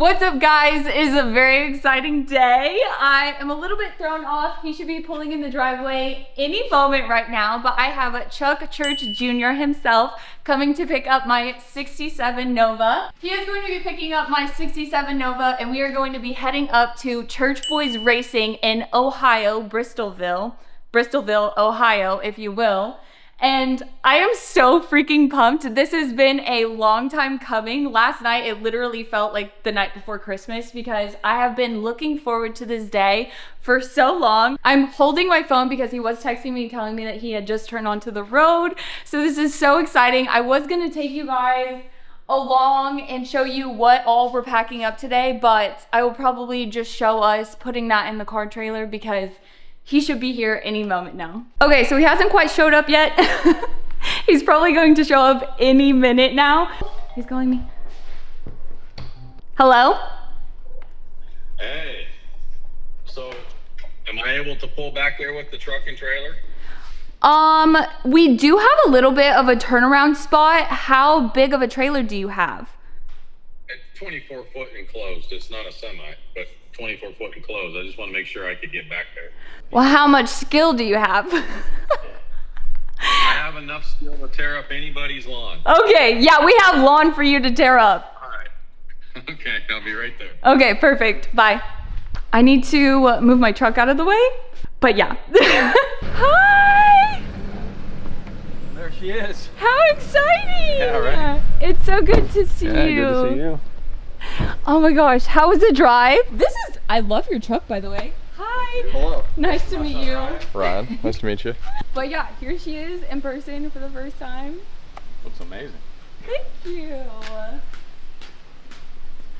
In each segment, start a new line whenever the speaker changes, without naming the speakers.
What's up, guys? It is a very exciting day. I am a little bit thrown off. He should be pulling in the driveway any moment right now, but I have Chuck Church Jr. himself coming to pick up my 67 Nova. He is going to be picking up my 67 Nova, and we are going to be heading up to Church Boys Racing in Ohio, Bristolville, Ohio, if you will. And I am so freaking pumped. This has been a long time coming. Last night, it literally felt like the night before Christmas because I have been looking forward to this day for so long. I'm holding my phone because he was texting me telling me that he had just turned onto the road. So this is so exciting. I was gonna take you guys along and show you what all we're packing up today, but I will probably just show us putting that in the car trailer because he should be here any moment now. Okay, so he hasn't quite showed up yet. He's probably going to show up any minute now. He's calling me. Hello?
Hey, so am I able to pull back there with the truck and trailer?
We do have a little bit of a turnaround spot. How big of a trailer do you have?
It's 24 foot enclosed. It's not a semi, but 24 foot enclosed. I just want to make sure I could get back there.
Well, how much skill do you have?
I have enough skill to tear up anybody's lawn.
Okay, yeah, we have lawn for you to tear up.
All right. Okay, I'll be right there.
Okay, perfect. Bye. I need to move my truck out of the way, but yeah. Hi!
There she is.
How exciting!
Yeah, right.
It's so good to see you.
Good to see you.
Oh my gosh, how was the drive? I love your truck, by the way. Hi.
Hello.
Nice to meet you.
Ryan, nice to meet you.
But yeah, here she is in person for the first time.
Looks amazing.
Thank you.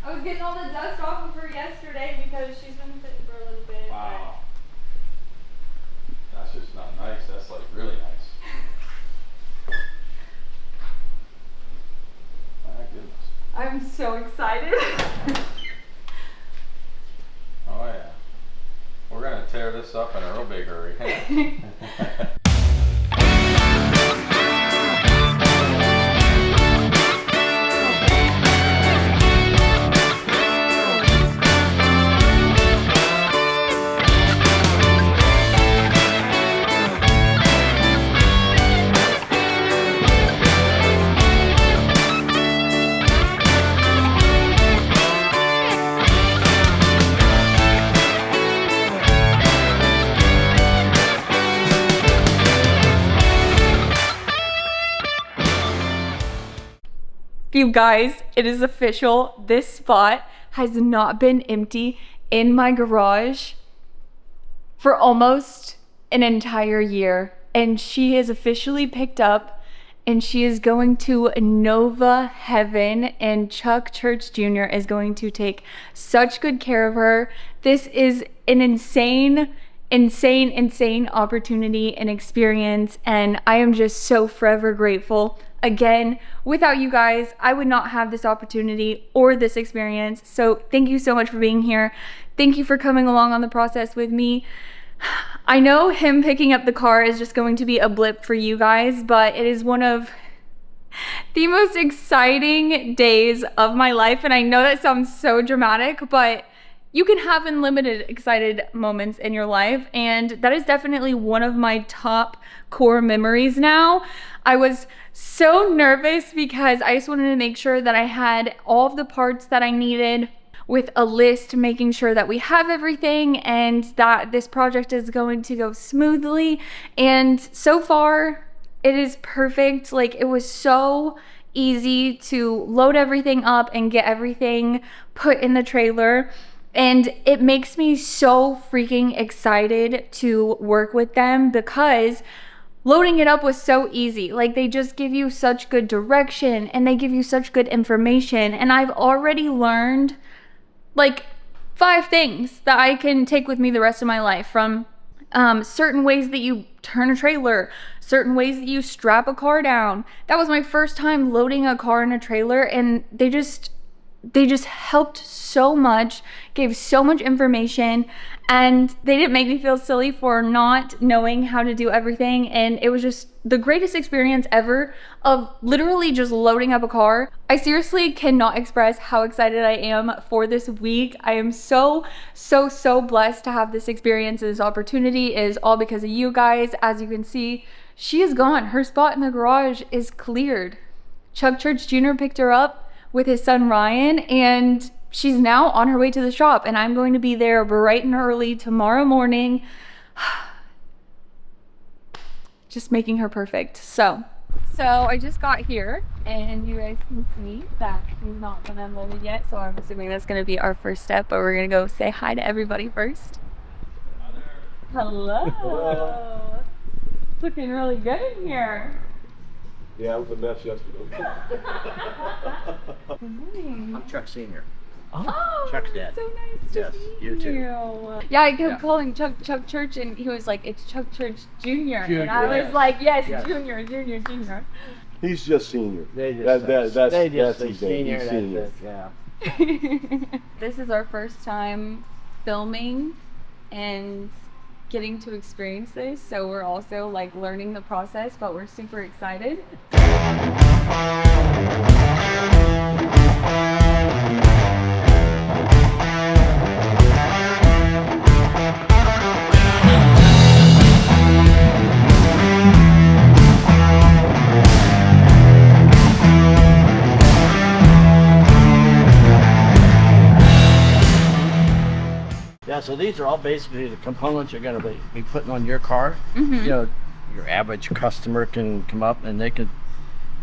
I was getting all the dust off of her yesterday because she's been sitting for a little bit.
Wow. That's just not nice. That's like really nice. My goodness.
I'm so excited.
Oh yeah. We're gonna tear this up in a real big hurry.
You guys, it is official. This spot has not been empty in my garage for almost an entire year. And she is officially picked up and she is going to Nova Heaven, and Chuck Church Jr. is going to take such good care of her. This is an insane opportunity and experience, and I am just so forever grateful. Again, without you guys, I would not have this opportunity or this experience. So thank you so much for being here. Thank you for coming along on the process with me. I know him picking up the car is just going to be a blip for you guys, but it is one of the most exciting days of my life. And I know that sounds so dramatic, but you can have unlimited excited moments in your life, and that is definitely one of my top core memories now. I was so nervous because I just wanted to make sure that I had all of the parts that I needed with a list, making sure that we have everything and that this project is going to go smoothly. And so far, it is perfect. Like, it was so easy to load everything up and get everything put in the trailer. And it makes me so freaking excited to work with them because loading it up was so easy. Like, they just give you such good direction and they give you such good information. And I've already learned like 5 things that I can take with me the rest of my life, from certain ways that you turn a trailer, certain ways that you strap a car down. That was my first time loading a car in a trailer, and they just they just helped so much, gave so much information, and they didn't make me feel silly for not knowing how to do everything. And it was just the greatest experience ever of literally just loading up a car. I seriously cannot express how excited I am for this week. I am so blessed to have this experience and this opportunity. It is all because of you guys. As you can see, she is gone. Her spot in the garage is cleared. Chuck Church Jr. picked her up with his son Ryan, and she's now on her way to the shop, and I'm going to be there bright and early tomorrow morning. Just making her perfect. So I just got here, and you guys can see that he's not been unloaded yet, so I'm assuming that's going to be our first step, but we're going to go say hi to everybody first. Hello. It's looking really good in here.
Yeah, it was a mess yesterday.
Good morning.
I'm Chuck Sr.
Oh,
Chuck's dad.
So nice to
Yes,
meet
you too.
Yeah, I kept calling Chuck Church, and he was like, "It's Chuck Church Jr." And I was
Yes.
like, "Yes,
Yes.
Junior."
He's just senior.
They just
That's
say
his name.
senior.
He's
That's
senior.
it. Yeah.
This is our first time filming and getting to experience this, so we're also like learning the process, but we're super excited.
Yeah. So these are all basically the components you're going to be putting on your car.
Mm-hmm.
You know, your average customer can come up and they could.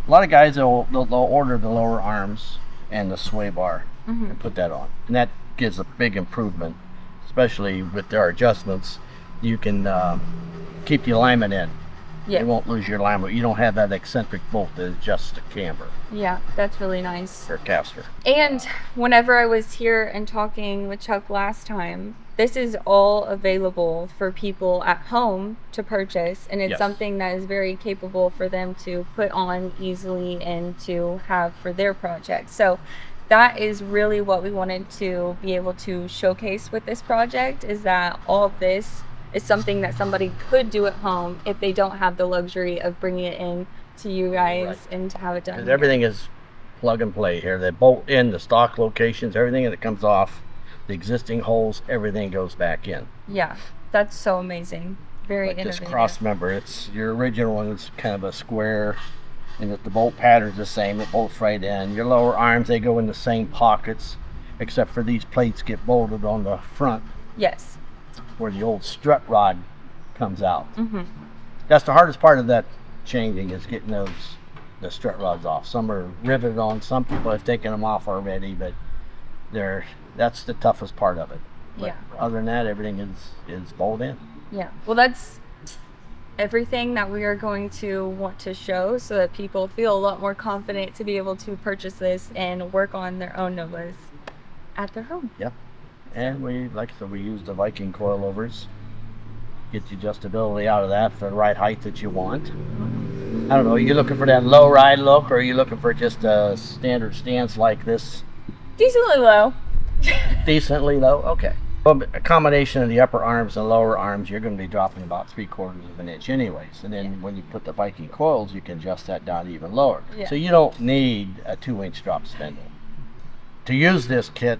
A lot of guys they'll order the lower arms and the sway bar and put that on, and that gives a big improvement, especially with their adjustments. You can keep the alignment in.
Yeah.
You won't lose your alignment. You don't have that eccentric bolt that adjusts the camber
Yeah, that's really nice.
or caster.
And whenever I was here and talking with Chuck last time, this is all available for people at home to purchase, and it's
Yes.
something that is very capable for them to put on easily and to have for their project. So that is really what we wanted to be able to showcase with this project, is that all of this is something that somebody could do at home if they don't have the luxury of bringing it in to you guys
Right.
and to have it done.
Because
here.
everything is plug and play here. They bolt in the stock locations, everything that comes off the existing holes, everything goes back in.
Yeah, that's so amazing. Very
Like this
innovative.
cross member, it's your original one is kind of a square, and if the bolt pattern's the same, it bolts right in. Your lower arms, they go in the same pockets, except for these plates get bolted on the front
Yes.
where the old strut rod comes out.
Mm-hmm.
That's the hardest part of that changing, is getting the strut rods off. Some are riveted on, some people have taken them off already, but that's the toughest part of it. But
Yeah.
other than that, everything is bolted in.
Yeah. Well, that's everything that we are going to want to show, so that people feel a lot more confident to be able to purchase this and work on their own Novas at their home.
Yep. And we, like I said, we use the Viking coilovers. Get the adjustability out of that for the right height that you want. I don't know, are you looking for that low ride look, or are you looking for just a standard stance like this?
Decently low.
Decently low? Okay. Well, a combination of the upper arms and lower arms, you're going to be dropping about 3/4 of an inch anyways. And then when you put the Viking coils, you can adjust that down even lower.
Yeah.
So you don't need a 2-inch drop spindle. To use this kit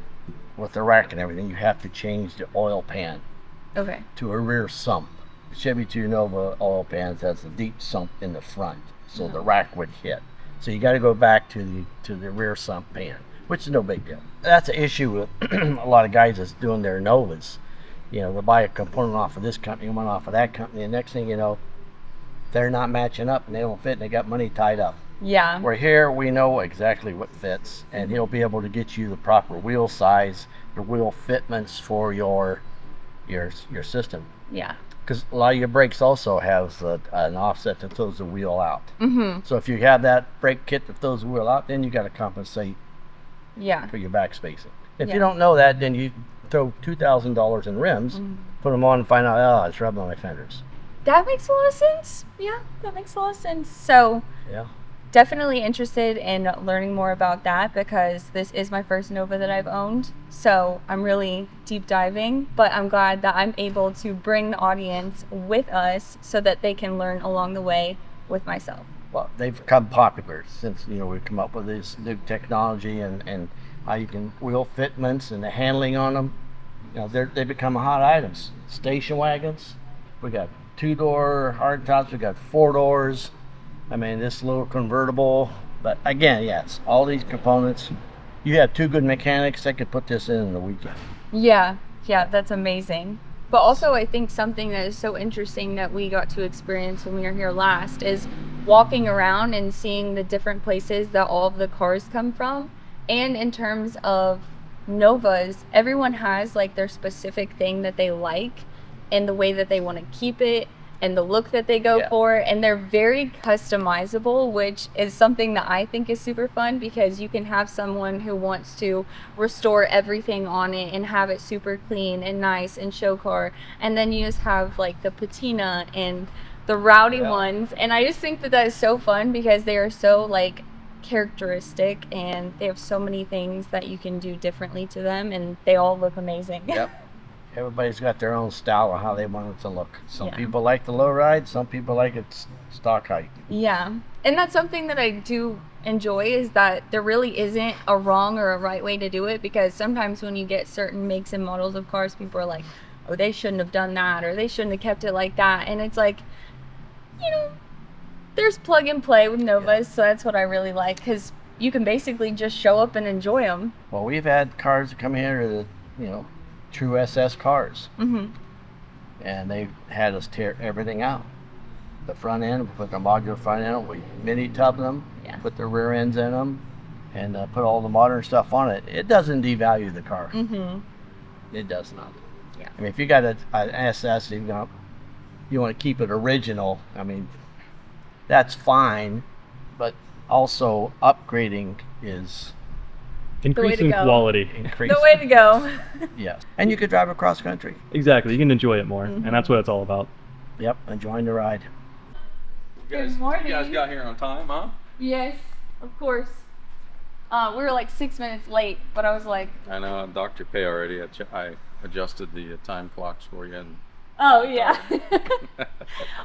with the rack and everything, you have to change the oil pan
Okay.
to a rear sump. The Chevy II Nova oil pans has a deep sump in the front, so the rack would hit. So you got to go back to the rear sump pan, which is no big deal. That's an issue with a lot of guys that's doing their Novas. You know, they'll buy a component off of this company, one off of that company, and next thing you know, they're not matching up and they don't fit and they got money tied up.
Yeah.
Where here we know exactly what fits, and he'll be able to get you the proper wheel size, the wheel fitments for your system.
Yeah.
Because a lot of your brakes also has an offset that throws the wheel out.
Mm-hmm.
So if you have that brake kit that throws the wheel out, then you got to compensate
Yeah.
for your back spacing. If
Yeah.
you don't know that, then you throw $2,000 in rims, put them on, and find out, oh, it's rubbing on my fenders.
That makes a lot of sense. Yeah, that makes a lot of sense. So
Yeah.
definitely interested in learning more about that because this is my first Nova that I've owned. So I'm really deep diving, but I'm glad that I'm able to bring the audience with us so that they can learn along the way with myself.
Well, they've become popular since, you know, we've come up with this new technology and how you can wheel fitments and the handling on them. You know, they become hot items. Station wagons, we got 2-door hardtops, we got 4 doors. I mean, this little convertible, but again, yes, all these components. You have 2 good mechanics that could put this in a weekend.
Yeah, that's amazing. But also, I think something that is so interesting that we got to experience when we were here last is walking around and seeing the different places that all of the cars come from. And in terms of Novas, everyone has like their specific thing that they like and the way that they want to keep it and the look that they go for, and they're very customizable, which is something that I think is super fun because you can have someone who wants to restore everything on it and have it super clean and nice and show car, and then you just have like the patina and the rowdy ones, and I just think that is so fun because they are so like characteristic and they have so many things that you can do differently to them and they all look amazing.
Yep. Everybody's got their own style of how they want it to look. Some people like the low ride, some people like it stock height.
Yeah, and that's something that I do enjoy is that there really isn't a wrong or a right way to do it, because sometimes when you get certain makes and models of cars, people are like, oh, they shouldn't have done that or they shouldn't have kept it like that, and it's like, you know, there's plug and play with Novas, so that's what I really like because you can basically just show up and enjoy them.
Well, we've had cars that come here that, you know, true SS cars, and they had us tear everything out. The front end, we put the modular front end, we mini tub them, put the rear ends in them, and put all the modern stuff on it. It doesn't devalue the car. It does not.
Yeah.
I mean, if you got an SS, you want to keep it original. I mean, that's fine, but also upgrading is
increasing quality.
The way to go.
Yes. And you could drive across country.
Exactly. You can enjoy it more, and that's what it's all about.
Yep, enjoying the ride.
Good morning.
You guys got here on time, huh?
Yes, of course. We were like 6 minutes late, but I was like,
I know, Dr. Pay already. I adjusted the time clocks for you. And
oh yeah.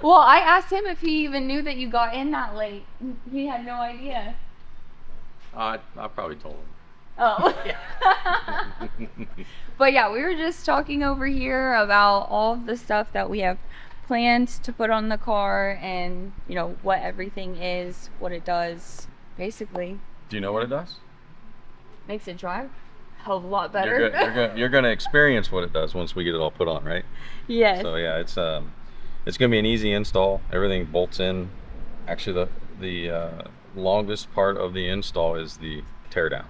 Well, I asked him if he even knew that you got in that late. He had no idea.
I probably told him.
Oh. But yeah, we were just talking over here about all of the stuff that we have planned to put on the car and, you know, what everything is, what it does, basically.
Do you know what it does?
Makes it drive a hell of a lot better.
You're gonna experience what it does once we get it all put on, right?
Yes.
So yeah, it's gonna be an easy install. Everything bolts in. Actually, the longest part of the install is the tear down.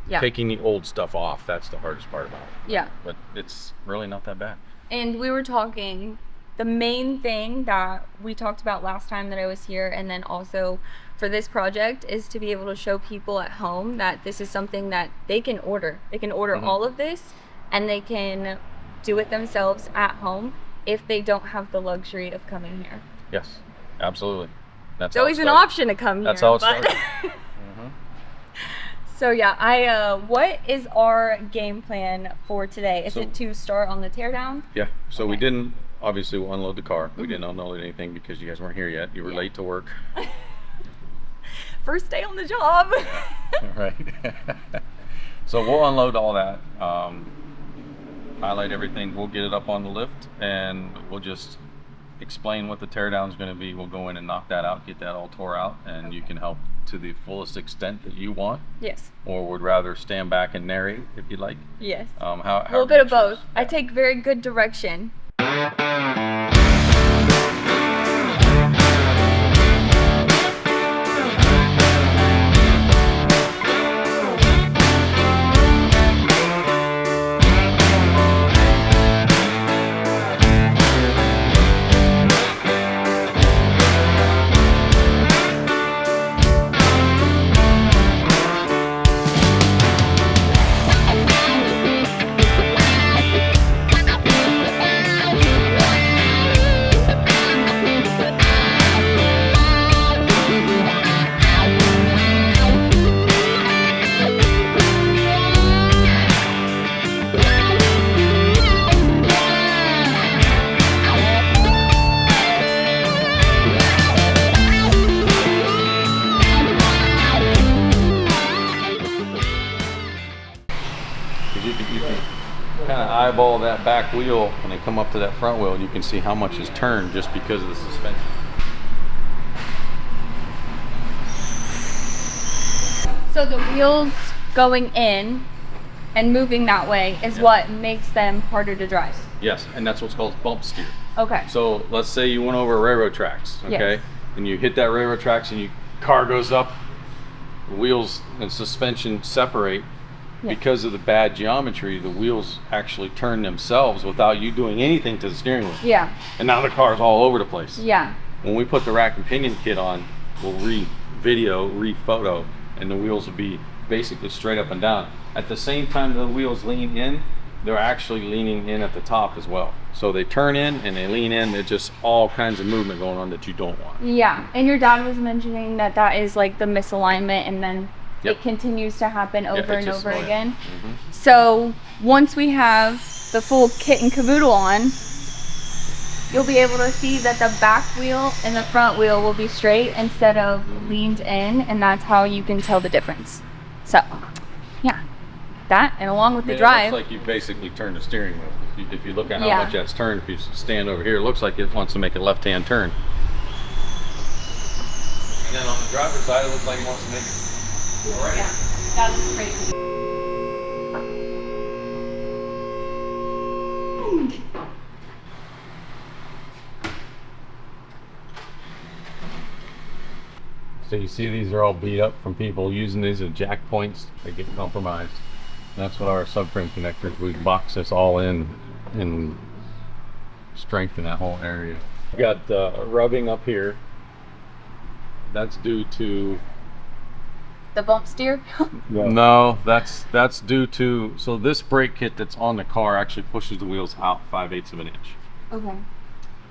Yeah.
Taking the old stuff off, that's the hardest part about it.
Yeah.
But it's really not that bad.
And we were talking, the main thing that we talked about last time that I was here, and then also for this project, is to be able to show people at home that this is something that they can order. They can order all of this and they can do it themselves at home if they don't have the luxury of coming here.
Yes, absolutely. That's
It's always an option to come here.
That's how it started.
So yeah, what is our game plan for today? Is it to start on the teardown?
Yeah, so we didn't, obviously we'll unload the car. We didn't unload anything because you guys weren't here yet. You were late to work.
First day on the job.
Right. So we'll unload all that, highlight everything. We'll get it up on the lift and we'll just explain what the teardown is going to be. We'll go in and knock that out, get that all tore out, and you can help to the fullest extent that you want.
Yes.
Or would rather stand back and narrate if you'd like.
Yes.
How
a little bit of both. I take very good direction.
eyeball that back wheel and then come up to that front wheel, you can see how much is turned just because of the suspension.
So the wheels going in and moving that way is what makes them harder to drive.
Yes, and that's what's called bump steer.
Okay.
So let's say you went over railroad tracks, okay?
Yes.
And you hit that railroad tracks and your car goes up, wheels and suspension separate.
Yeah.
Because of the bad geometry, the wheels actually turn themselves without you doing anything to the steering wheel.
Yeah.
And now the car's all over the place.
Yeah.
When we put the rack and pinion kit on, we'll re-video, re-photo, and the wheels will be basically straight up and down. At the same time the wheels lean in, they're actually leaning in at the top as well. So they turn in and they lean in. There's just all kinds of movement going on that you don't want.
Yeah. And your dad was mentioning that that is like the misalignment, and then
Yep.
it continues to happen over
it's
and
just
over
annoying.
again.
Mhm.
So once we have the full kit and caboodle on, you'll be able to see that the back wheel and the front wheel will be straight instead of leaned in, and that's how you can tell the difference. So yeah, that, and along with
I mean,
the drive.
It looks like you basically turned the steering wheel. If you look at how
Yeah.
much that's turned, if you stand over here, it looks like it wants to make a left-hand turn. And then on the driver's side, it looks like it wants to make it right.
Yeah, that is crazy.
So you see these are all beat up from people using these as jack points. They get compromised. And that's what our subframe connectors, we box this all in and strengthen that whole area. We got rubbing up here. That's due to
The bump steer.
no, that's due to, so this brake kit that's on the car actually pushes the wheels out 5/8 of an inch.
Okay.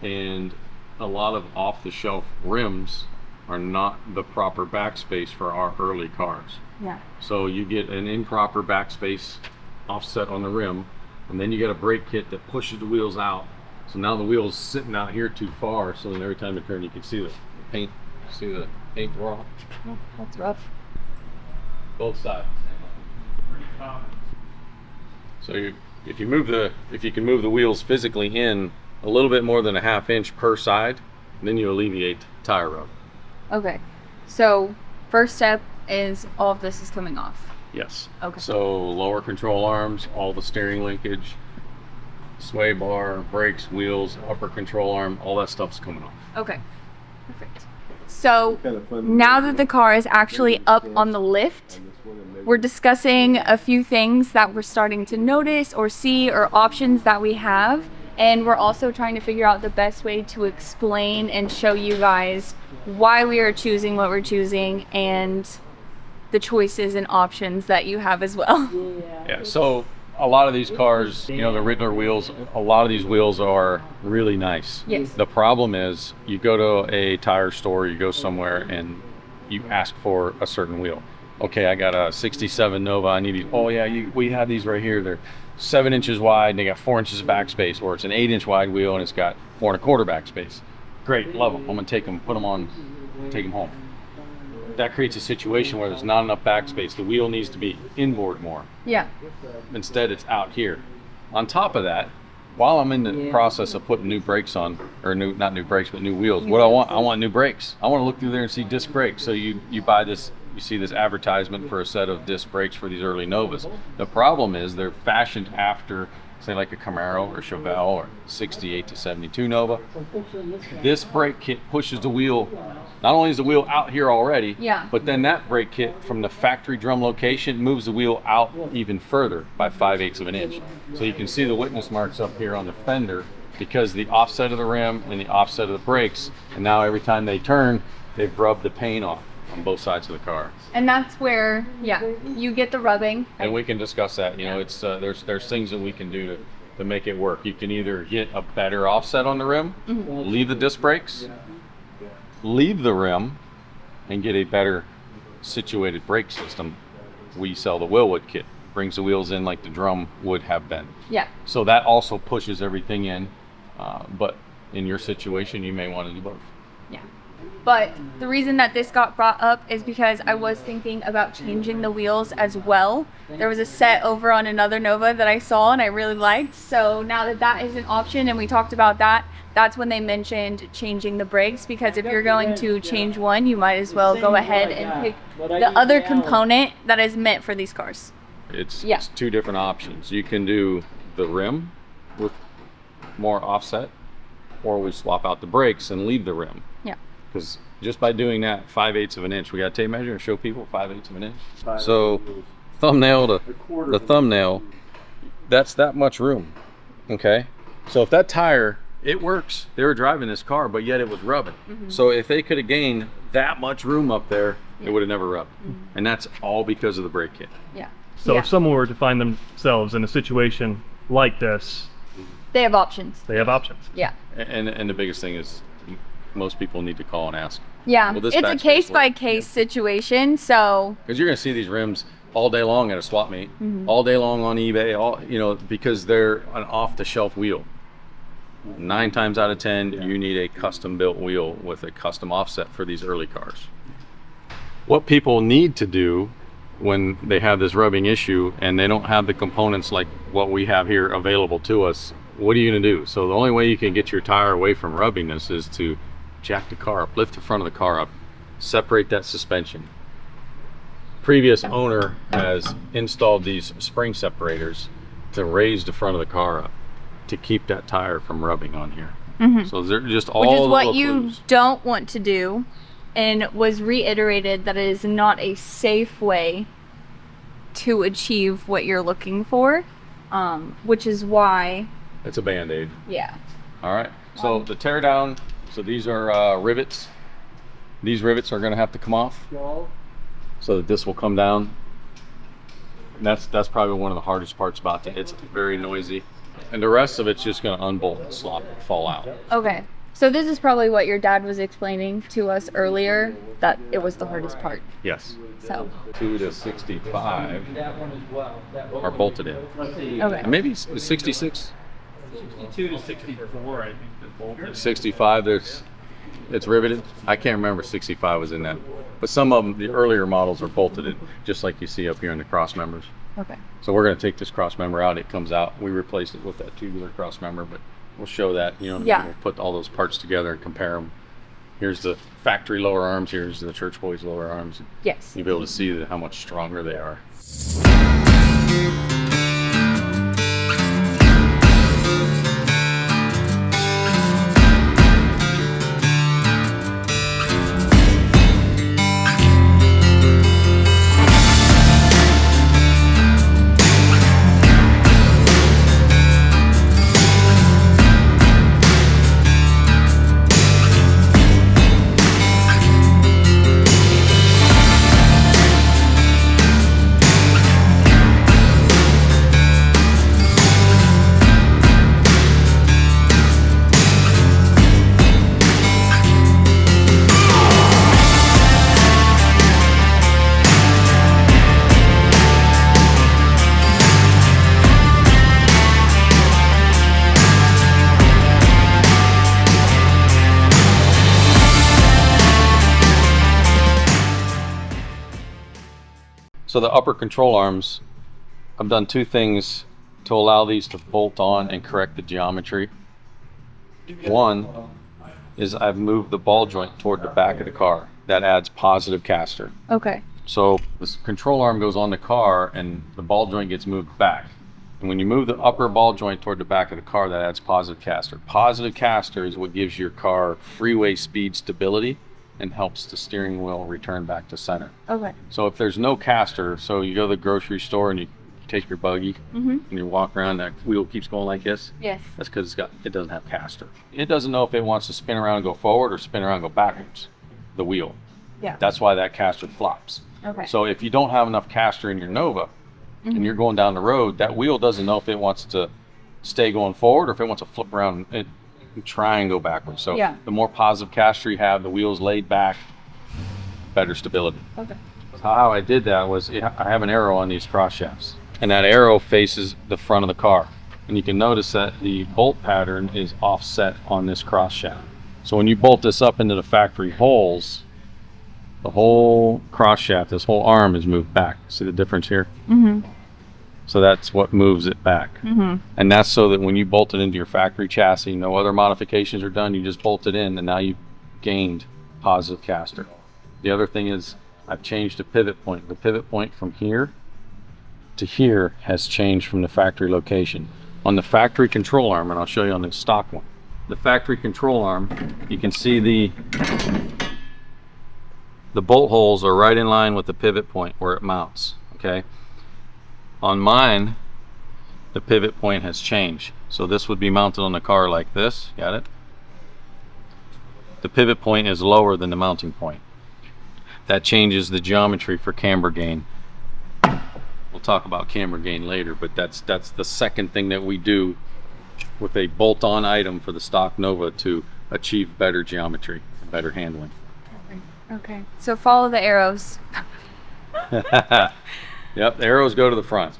And a lot of off-the-shelf rims are not the proper backspace for our early cars.
Yeah.
So you get an improper backspace offset on the rim, and then you get a brake kit that pushes the wheels out. So now the wheel's sitting out here too far, so then every time you turn you can see the paint, see the paint raw.
Oh, that's rough.
Both sides. So if you can move the wheels physically in a little bit more than a 1/2 inch per side, then you alleviate tire rub.
Okay. So first step is all of this is coming off.
Yes.
Okay.
So lower control arms, all the steering linkage, sway bar, brakes, wheels, upper control arm, all that stuff's coming off.
Okay. Perfect. So
Kind of fun.
now that the car is actually up on the lift, we're discussing a few things that we're starting to notice or see, or options that we have. And we're also trying to figure out the best way to explain and show you guys why we are choosing what we're choosing and the choices and options that you have as well.
Yeah, so a lot of these cars, you know, the Riddler wheels, a lot of these wheels are really nice.
Yes.
The problem is you go to a tire store, you go somewhere and you ask for a certain wheel. Okay, I got a 67 Nova, I need these. Oh yeah, we have these right here. They're 7 inches wide and they got 4 inches of backspace, or it's an 8-inch wide wheel and it's got 4 1/4 backspace. Great, love them. I'm gonna take them, put them on, take them home. That creates a situation where there's not enough backspace. The wheel needs to be inboard more.
Yeah.
Instead, it's out here. On top of that, while I'm in the process of putting new brakes on, or not new brakes, but new wheels, what I want new brakes. I want to look through there and see disc brakes. So you buy this, you see this advertisement for a set of disc brakes for these early Novas. The problem is they're fashioned after, say, like a Camaro or Chevelle or 68 to 72 Nova. This brake kit pushes the wheel. Not only is the wheel out here already,
Yeah.
but then that brake kit from the factory drum location moves the wheel out even further by 5/8 of an inch. So you can see the witness marks up here on the fender because the offset of the rim and the offset of the brakes, and now every time they turn, they've rubbed the paint off on both sides of the car.
And that's where, yeah, you get the rubbing.
And we can discuss that. You know, it's there's things that we can do to make it work. You can either get a better offset on the rim, leave the disc brakes, leave the rim, and get a better situated brake system. We sell the Willwood kit. Brings the wheels in like the drum would have been.
Yeah.
So that also pushes everything in. But in your situation, you may want to do both.
Yeah. But the reason that this got brought up is because I was thinking about changing the wheels as well. There was a set over on another Nova that I saw and I really liked. So now that that is an option and we talked about that, that's when they mentioned changing the brakes, because if you're going to change one, you might as well go ahead and pick the other component that is meant for these cars.
It's two different options. You can do the rim with more offset, or we swap out the brakes and leave the rim.
Yeah.
Because just by doing that 5/8 of an inch, we got to tape measure and show people 5/8 of an inch. So thumbnail to the thumbnail, that's that much room. Okay. So if that tire, it works. They were driving this car, but yet it was rubbing. So if they could have gained that much room up there, it would have never rubbed. And that's all because of the brake kit.
Yeah.
So if someone were to find themselves in a situation like this,
They have options.
they have options.
Yeah.
And the biggest thing is most people need to call and ask.
Yeah.
Will this
It's a
backspace
case by
work?
case situation. So
Because you're going to see these rims all day long at a swap meet, all day long on eBay, all because they're an off-the-shelf wheel. 9 times out of 10, you need a custom-built wheel with a custom offset for these early cars. What people need to do when they have this rubbing issue and they don't have the components like what we have here available to us, what are you going to do? So the only way you can get your tire away from rubbing this is to jack the car up, lift the front of the car up, separate that suspension. Previous owner has installed these spring separators to raise the front of the car up to keep that tire from rubbing on here. So they're just all
which is
the
what
little
you
clues.
don't want to do, and was reiterated that it is not a safe way to achieve what you're looking for, which is why,
It's a Band-Aid.
yeah.
All right, so the tear down, so these are rivets. These rivets are gonna have to come off so that this will come down. And that's probably one of the hardest parts about it. It's very noisy. And the rest of it's just gonna unbolt and fall out.
Okay, so this is probably what your dad was explaining to us earlier, that it was the hardest part.
Yes.
So,
2 to 65 are bolted in.
okay.
And maybe 66,
62 to 64, I think, is bolted.
65, it's riveted. I can't remember 65 was in that. But some of them, the earlier models, are bolted in, just like you see up here in the cross members.
Okay.
So we're going to take this cross member out. It comes out. We replace it with that tubular cross member, but we'll show that.
Yeah.
We'll put all those parts together and compare them. Here's the factory lower arms. Here's the Church Boys lower arms.
Yes.
You'll be able to see how much stronger they are. So the upper control arms, I've done 2 things to allow these to bolt on and correct the geometry. One is I've moved the ball joint toward the back of the car. That adds positive caster.
Okay.
So this control arm goes on the car and the ball joint gets moved back. And when you move the upper ball joint toward the back of the car, that adds positive caster. Positive caster is what gives your car freeway speed stability and helps the steering wheel return back to center.
Okay.
So if there's no caster, so you go to the grocery store and you take your buggy and you walk around, that wheel keeps going like this.
Yes.
That's because it doesn't have caster. It doesn't know if it wants to spin around and go forward or spin around and go backwards, the wheel.
Yeah.
That's why that caster flops.
Okay.
So if you don't have enough caster in your Nova and you're going down the road, that wheel doesn't know if it wants to stay going forward or if it wants to flip around and try and go backwards. So
Yeah.
the more positive caster you have, the wheels laid back, better stability.
Okay.
So how I did that was I have an arrow on these cross shafts, and that arrow faces the front of the car. And you can notice that the bolt pattern is offset on this cross shaft. So when you bolt this up into the factory holes, the whole cross shaft, this whole arm is moved back. See the difference here?
Mm-hmm.
So that's what moves it back.
Mm-hmm.
And that's so that when you bolt it into your factory chassis, no other modifications are done, you just bolt it in and now you've gained positive caster. The other thing is I've changed the pivot point. The pivot point from here to here has changed from the factory location. On the factory control arm, and I'll show you on the stock one, the factory control arm, you can see the bolt holes are right in line with the pivot point where it mounts, okay? On mine, the pivot point has changed. So this would be mounted on the car like this, got it? The pivot point is lower than the mounting point. That changes the geometry for camber gain. We'll talk about camber gain later, but that's the second thing that we do with a bolt-on item for the stock Nova to achieve better geometry and better handling.
Okay, so follow the arrows.
Yep, the arrows go to the front.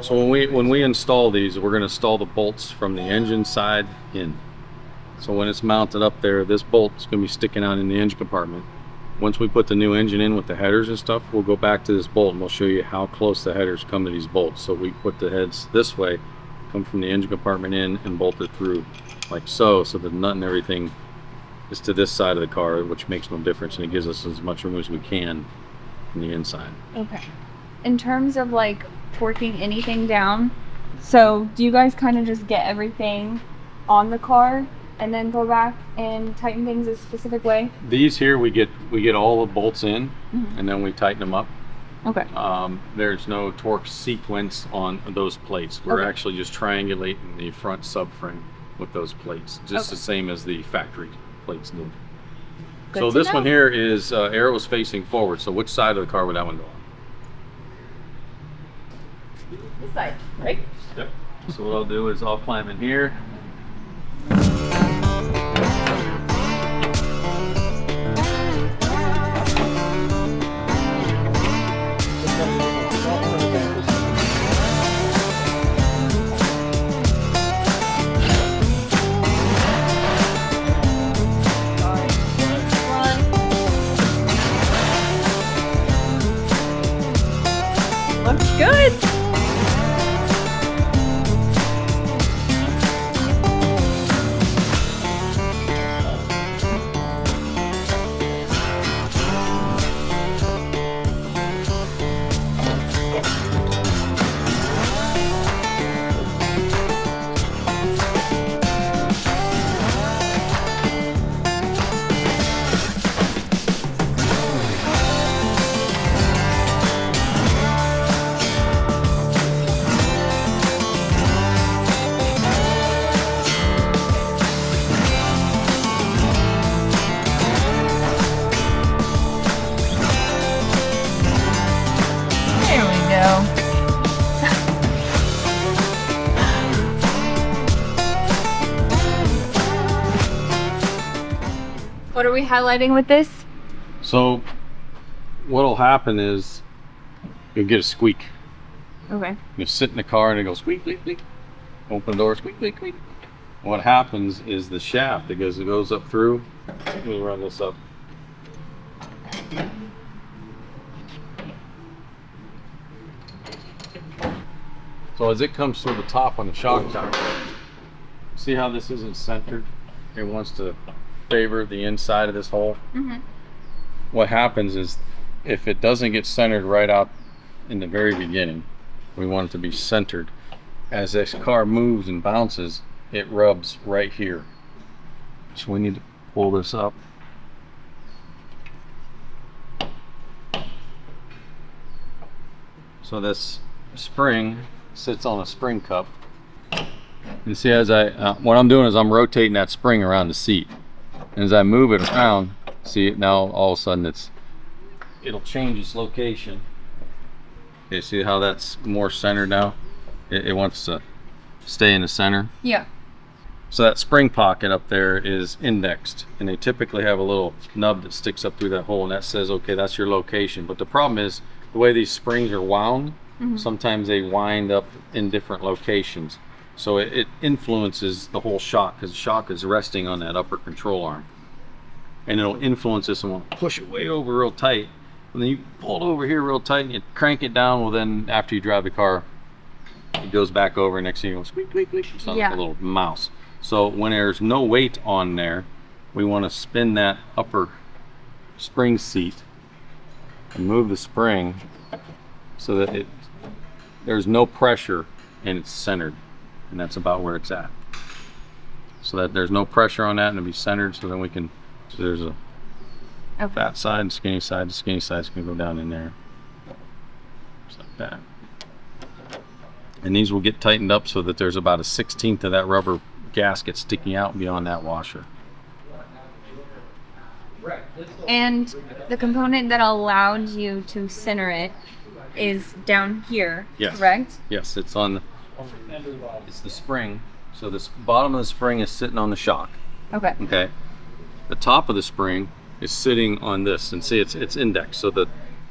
So when we install these, we're going to install the bolts from the engine side in. So when it's mounted up there, this bolt's going to be sticking out in the engine compartment. Once we put the new engine in with the headers and stuff, we'll go back to this bolt and we'll show you how close the headers come to these bolts. So we put the heads this way, come from the engine compartment in and bolt it through like so, so the nut and everything is to this side of the car, which makes no difference, and it gives us as much room as we can from the inside.
Okay. In terms of like torquing anything down, so do you guys kind of just get everything on the car and then go back and tighten things a specific way?
These here, we get all the bolts in, and then we tighten them up.
Okay.
There's no torque sequence on those plates. We're
Okay.
actually just triangulating the front subframe with those plates, just
Okay.
the same as the factory plates did.
Good
So
to
this
know.
one here is arrows facing forward. So which side of the car would that one go on?
This side, right?
Yep. So what I'll do is I'll climb in here.
Looks good. There we go. What are we highlighting with this?
So what'll happen is you'll get a squeak.
Okay.
You sit in the car and it goes squeak, squeak, squeak. Open the door, squeak, squeak, squeak. What happens is the shaft that goes up through. Let me run this up. So as it comes through the top on the shock tower, see how this isn't centered? It wants to favor the inside of this hole. What happens is if it doesn't get centered right out in the very beginning, we want it to be centered. As this car moves and bounces, it rubs right here. So we need to pull this up. So this spring sits on a spring cup. And see, as what I'm doing is I'm rotating that spring around the seat. And as I move it around, see, now all of a sudden it'll change its location. Okay, see how that's more centered now? It wants to stay in the center.
Yeah.
So that spring pocket up there is indexed, and they typically have a little nub that sticks up through that hole, and that says, okay, that's your location. But the problem is the way these springs are wound, sometimes they wind up in different locations. So it influences the whole shock, because the shock is resting on that upper control arm. And it'll influence this, and we'll push it way over real tight. And then you pull it over here real tight and you crank it down. Well, then after you drive the car, it goes back over. Next thing you go squeak, squeak, squeak. It sounds like a little mouse. So when there's no weight on there, we want to spin that upper spring seat and move the spring so that there's no pressure and it's centered. And that's about where it's at. So that there's no pressure on that, and it'll be centered, so then we can, so there's a fat side and skinny side. The skinny side's gonna go down in there. Just like that. And these will get tightened up so that there's about a 1/16 of that rubber gasket sticking out beyond that washer.
And the component that allowed you to center it is down here,
Yes.
correct?
Yes, it's the spring. So the bottom of the spring is sitting on the shock.
Okay.
Okay. The top of the spring is sitting on this, and see it's indexed, so the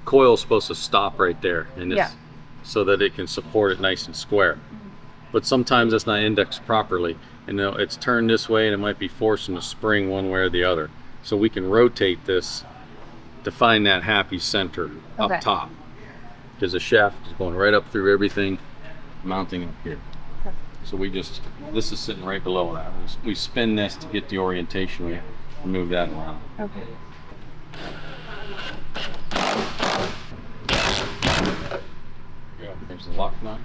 coil is supposed to stop right there, and so that it can support it nice and square. But sometimes it's not indexed properly, and it's turned this way, and it might be forcing the spring one way or the other. So we can rotate this to find that happy center up top, because the shaft is going right up through everything, mounting up here. So this is sitting right below that. We spin this to get the orientation. We move that around.
Okay.
Yeah, there's the lock nut.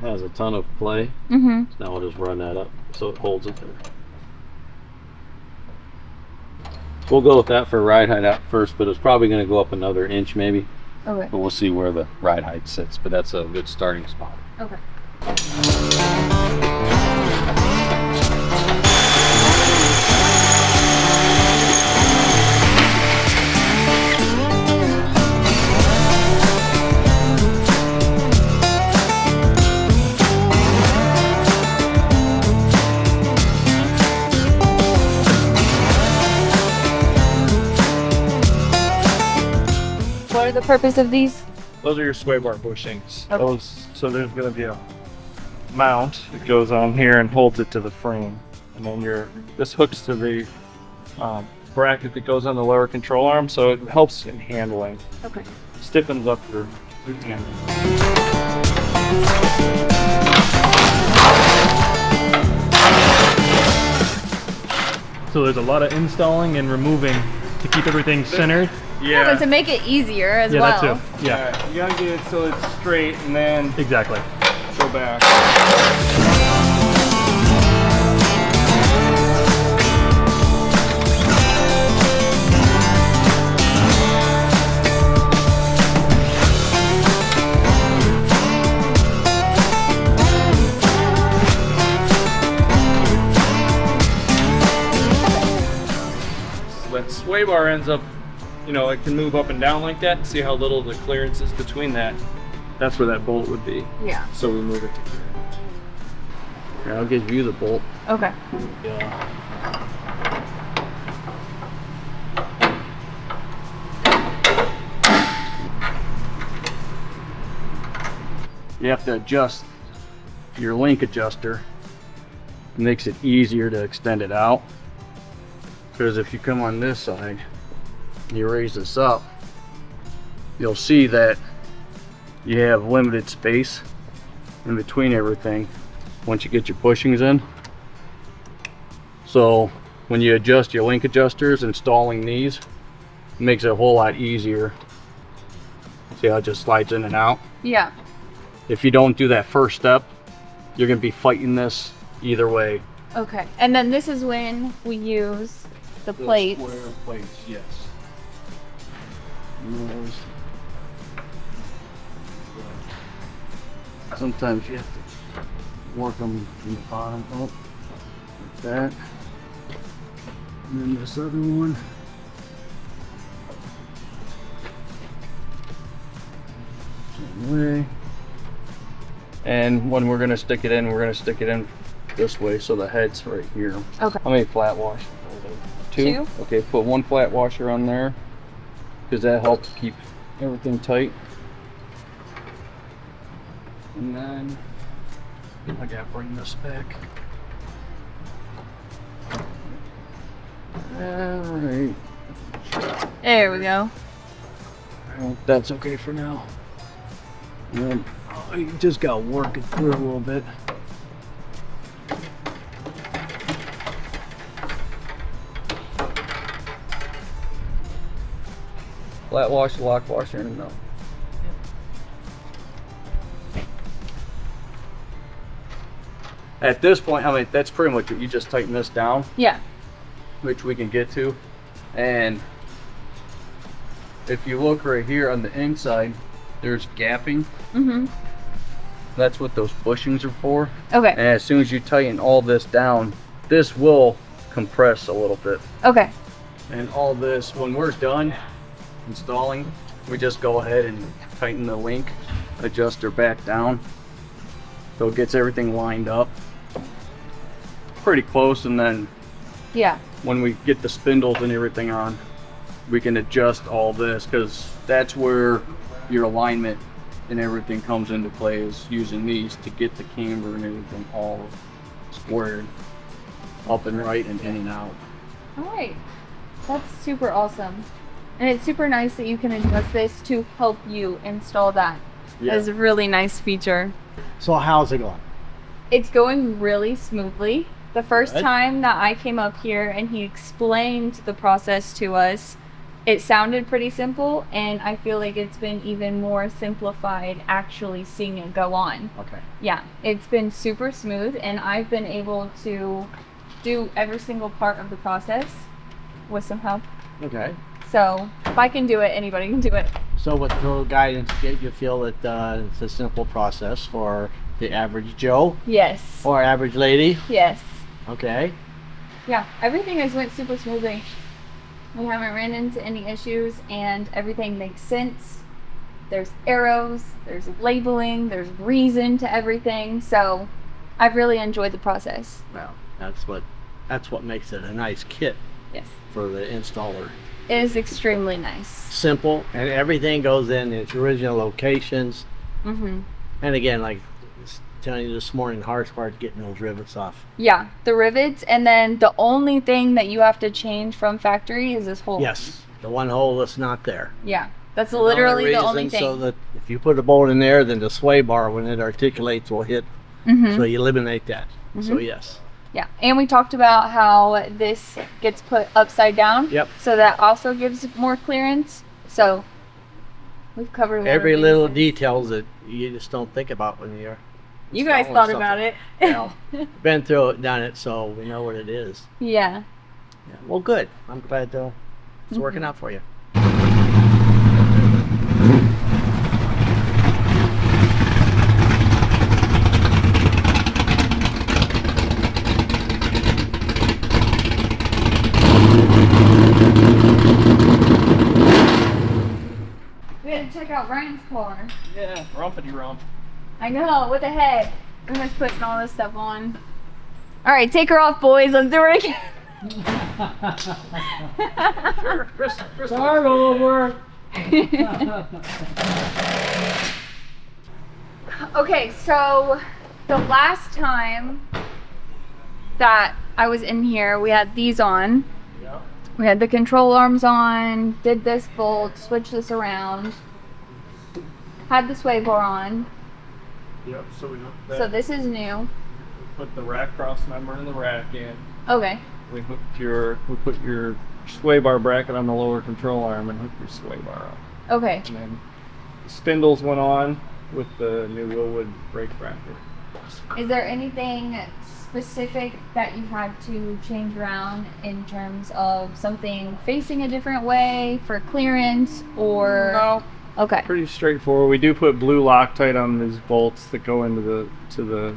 Has a ton of play.
Mm-hmm.
So now we'll just run that up so it holds it there. We'll go with that for ride height at first, but it's probably going to go up another inch maybe.
Okay.
But we'll see where the ride height sits, but that's a good starting spot.
Okay. What are the purpose of these?
Those are your sway bar bushings.
Okay.
So there's going to be a mount that goes on here and holds it to the frame, and then this hooks to the bracket that goes on the lower control arm, so it helps in handling.
Okay.
Stiffens up your hand. So there's a lot of installing and removing to keep everything centered.
Yeah, but to make it easier as well.
That too. Yeah.
You gotta get it so it's straight and then
Exactly.
go back. That sway bar ends up, it can move up and down like that. See how little the clearance is between that? That's where that bolt would be.
Yeah.
So we move it to here.
Here, I'll give you the bolt.
Okay.
You have to adjust your link adjuster. It makes it easier to extend it out. Because if you come on this side, you raise this up, you'll see that you have limited space in between everything once you get your bushings in. So when you adjust your link adjusters, installing these, it makes it a whole lot easier. See how it just slides in and out?
Yeah.
If you don't do that first step, you're going to be fighting this either way.
Okay. And then this is when we use the plates.
Square plates, yes. And those- Sometimes you have to work them from the bottom up, like that. And then this other one. Same way. And when we're gonna stick it in this way, so the head's right here.
Okay.
How many flat washers? Two?
Two.
Okay, put one flat washer on there.
because that helps keep everything tight. And then I gotta bring this back. Alright.
There we go.
Well, that's okay for now. And then you just gotta work it through a little bit. Flat wash, lock washer, no. At this point, I mean, that's pretty much it. You just tighten this down,
Yeah.
which we can get to. And if you look right here on the inside, there's gapping.
Mm-hmm.
That's what those bushings are for.
Okay.
And as soon as you tighten all this down, this will compress a little bit.
Okay.
And all this, when we're done installing, we just go ahead and tighten the link adjuster back down. So it gets everything lined up pretty close, and then
Yeah.
when we get the spindles and everything on, we can adjust all this, because that's where your alignment and everything comes into play, is using these to get the camber and everything all squared up and right and in and out.
All right. That's super awesome. And it's super nice that you can adjust this to help you install that.
Yeah.
That's a really nice feature.
So how's it going?
It's going really smoothly. The first
Good.
time that I came up here and he explained the process to us, it sounded pretty simple, and I feel like it's been even more simplified actually seeing it go on.
Okay.
Yeah, it's been super smooth, and I've been able to do every single part of the process with some help.
Okay.
So if I can do it, anybody can do it.
So with total guidance, you feel that it's a simple process for the average Joe
Yes.
or average lady?
Yes.
Okay.
Yeah, everything has went super smoothly. We haven't ran into any issues, and everything makes sense. There's arrows, there's labeling, there's reason to everything. So I've really enjoyed the process.
Well, that's what makes it a nice kit
Yes.
for the installer.
It is extremely nice.
Simple, and everything goes in its original locations.
Mm-hmm.
And again, like I was telling you this morning, the hardest part is getting those rivets off.
Yeah, the rivets, and then the only thing that you have to change from factory is this hole.
Yes, the one hole that's not there.
Yeah, that's literally the only
reason
thing.
So that if you put a bolt in there, then the sway bar, when it articulates, will hit.
Mhm.
So you eliminate that. So yes.
Yeah, and we talked about how this gets put upside down.
Yep.
So that also gives more clearance. So we've covered a lot
Every
of
little
bases.
details that you just don't think about when you're
You guys
installing
thought about
something.
it.
Well, been through it, done it, so we know what it is.
Yeah.
Yeah. Well, good. I'm glad it's working out for you.
We had to check out Ryan's car.
Yeah, rumpity rump.
I know, what the heck? I'm just putting all this stuff on. All right, take her off, boys. Let's do it again.
Sure, Chris.
Start over.
Okay, so the last time that I was in here, we had these on.
Yeah.
We had the control arms on, did this bolt, switched this around, had the sway bar on.
Yep. So we hooked
So
that.
this is new.
Put the rack cross member in the rack in.
Okay.
We put your sway bar bracket on the lower control arm and hooked your sway bar up.
Okay.
And then the spindles went on with the new Willwood brake bracket.
Is there anything specific that you had to change around in terms of something facing a different way for clearance or?
No.
Okay.
Pretty straightforward. We do put blue Loctite on these bolts that go into the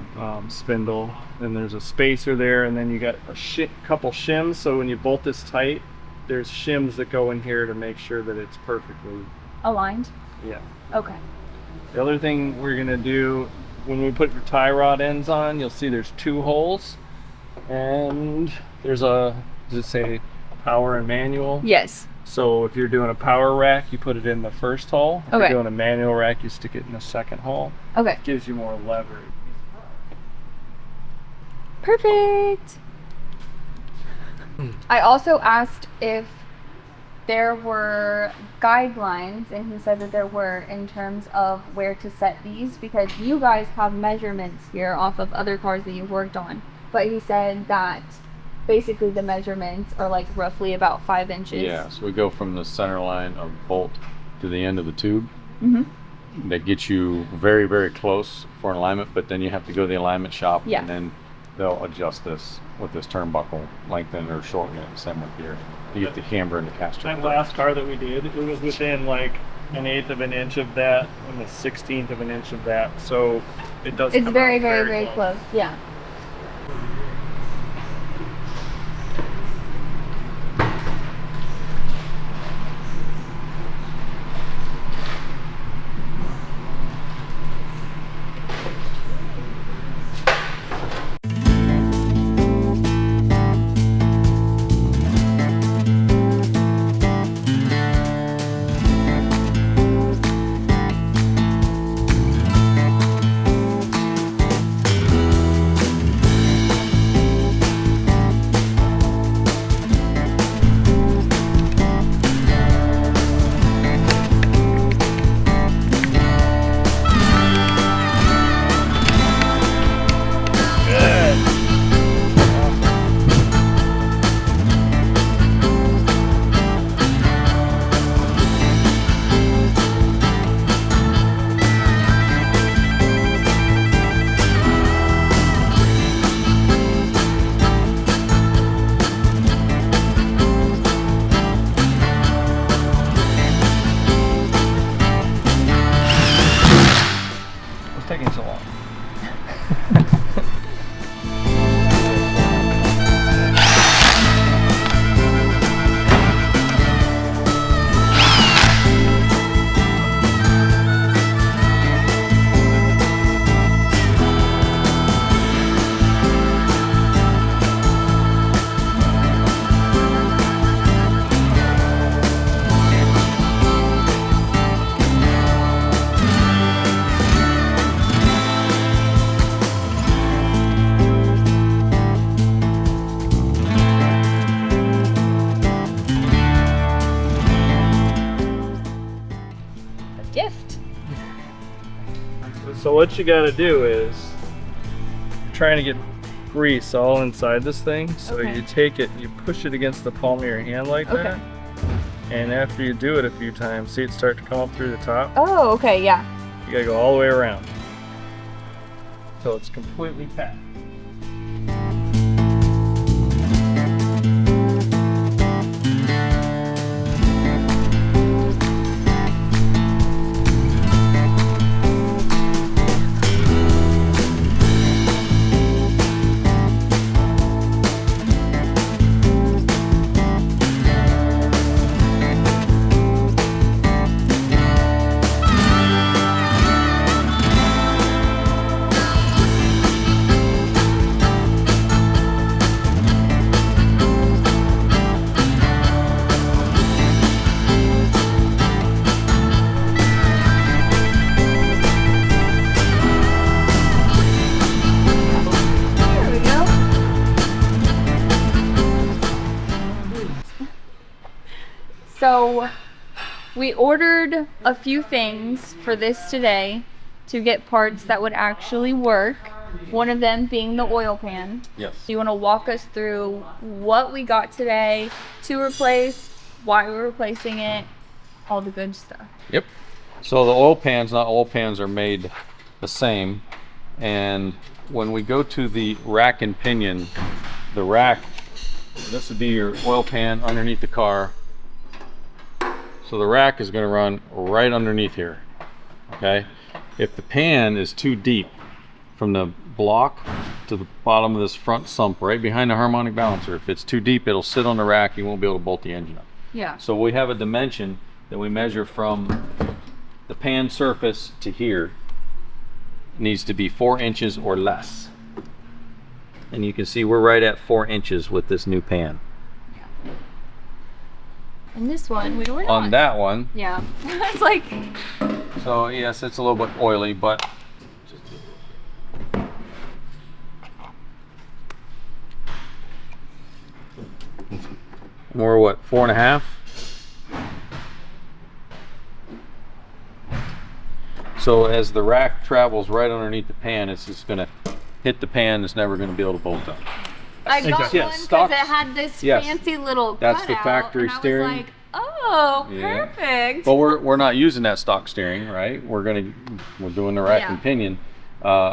spindle, and there's a spacer there, and then you got a couple shims. So when you bolt this tight, there's shims that go in here to make sure that it's perfectly.
Aligned?
Yeah.
Okay.
The other thing we're gonna do when we put your tie rod ends on, you'll see there's two holes, and there's does it say power and manual?
Yes.
So if you're doing a power rack, you put it in the first hole. If
Okay.
you're doing a manual rack, you stick it in the second hole.
Okay.
Gives you more leverage.
Perfect. I also asked if there were guidelines, and he said that there were, in terms of where to set these, because you guys have measurements here off of other cars that you've worked on. But he said that basically the measurements are like roughly about 5 inches.
Yeah, so we go from the center line of bolt to the end of the tube.
Mm-hmm.
That gets you very, very close for an alignment, but then you have to go to the alignment shop,
Yeah.
and then they'll adjust this with this turnbuckle, lengthen or shorten it. Same with here. You get the camber and the caster.
That last car that we did, it was within like 1/8 of an inch of that and a 16th of an inch of that. So it does.
It's
come
very,
out
very, very close. Yeah.
What's taking so long?
Gift.
So what you got to do is trying to get grease all inside this thing. So
Okay.
you take it, you push it against the palm of your hand like
Okay.
that. And after you do it a few times, see it start to come up through the top.
Oh, okay. Yeah.
You gotta go all the way around until it's completely packed.
There we go. So we ordered a few things for this today to get parts that would actually work. One of them being the oil pan.
Yes.
Do you want to walk us through what we got today to replace, why we're replacing it, all the good stuff?
Yep. So the oil pans, not all pans, are made the same. And when we go to the rack and pinion, the rack, this would be your oil pan underneath the car. So the rack is going to run right underneath here. Okay. If the pan is too deep from the block to the bottom of this front sump right behind the harmonic balancer, if it's too deep, it'll sit on the rack. You won't be able to bolt the engine up.
Yeah.
So we have a dimension that we measure from the pan surface to here. It needs to be 4 inches or less. And you can see we're right at 4 inches with this new pan.
And this one, we were
On that one.
Yeah. It's like,
So yes, it's a little bit oily, but we're what, 4.5? So as the rack travels right underneath the pan, it's just gonna hit the pan. It's never gonna be able to bolt up.
I got
Exactly.
one
Yes,
because
stocks-
it had this
yes.
fancy little
That's the
cutout,
factory
and
steering.
I was like, oh,
Yeah.
perfect.
But we're not using that stock steering, right? We're doing the rack
Yeah.
and pinion.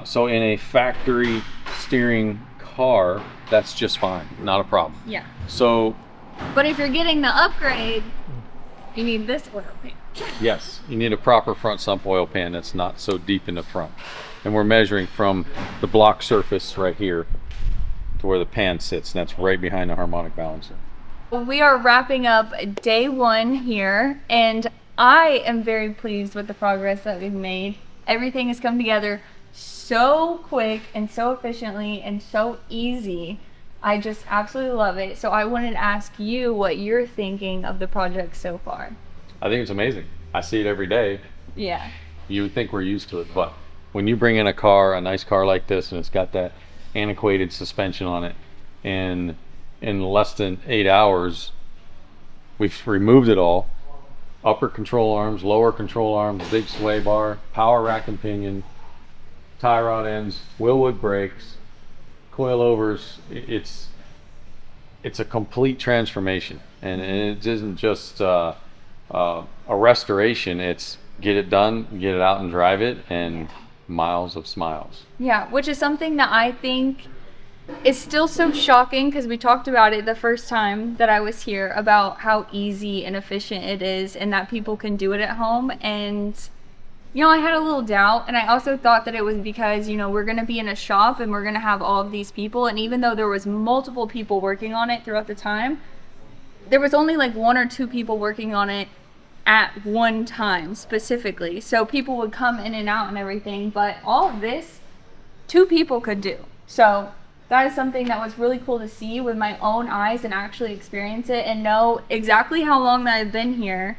So in a factory steering car, that's just fine, not a problem.
Yeah.
So
But if you're getting the upgrade, you need this oil pan.
yes, you need a proper front sump oil pan that's not so deep in the front. And we're measuring from the block surface right here to where the pan sits, and that's right behind the harmonic balancer.
We are wrapping up day 1 here, and I am very pleased with the progress that we've made. Everything has come together so quick and so efficiently and so easy. I just absolutely love it. So I wanted to ask you what you're thinking of the project so far.
I think it's amazing. I see it every day.
Yeah.
You would think we're used to it, but when you bring in a car, a nice car like this, and it's got that antiquated suspension on it, and in less than 8 hours, we've removed it all. Upper control arms, lower control arms, big sway bar, power rack and pinion, tie rod ends, Willwood brakes, coilovers. It's a complete transformation, and it isn't just a restoration. It's get it done, get it out and drive it, and miles of smiles.
Yeah, which is something that I think is still so shocking because we talked about it the first time that I was here about how easy and efficient it is and that people can do it at home. And, you know, I had a little doubt, and I also thought that it was because, you know, we're going to be in a shop and we're going to have all of these people. And even though there was multiple people working on it throughout the time, there was only like 1 or 2 people working on it at one time specifically. So people would come in and out and everything, but all of this 2 people could do. So that is something that was really cool to see with my own eyes and actually experience it and know exactly how long that I've been here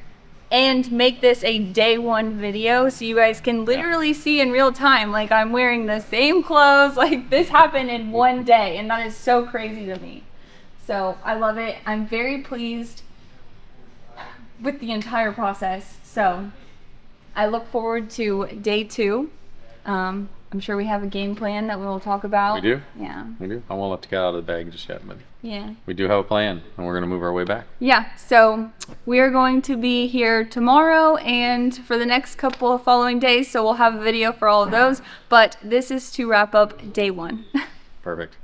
and make this a day 1 video so you guys can literally see in real time, like I'm wearing the same clothes, like this happened in one day, and that is so crazy to me. So I love it. I'm very pleased with the entire process. So I look forward to day 2. I'm sure we have a game plan that we will talk about.
We do?
Yeah.
We do. I won't let the cat out of the bag just yet, but
Yeah.
we do have a plan, and we're going to move our way back.
Yeah. So we are going to be here tomorrow and for the next couple of following days. So we'll have a video for all of those. But this is to wrap up day 1.
Perfect.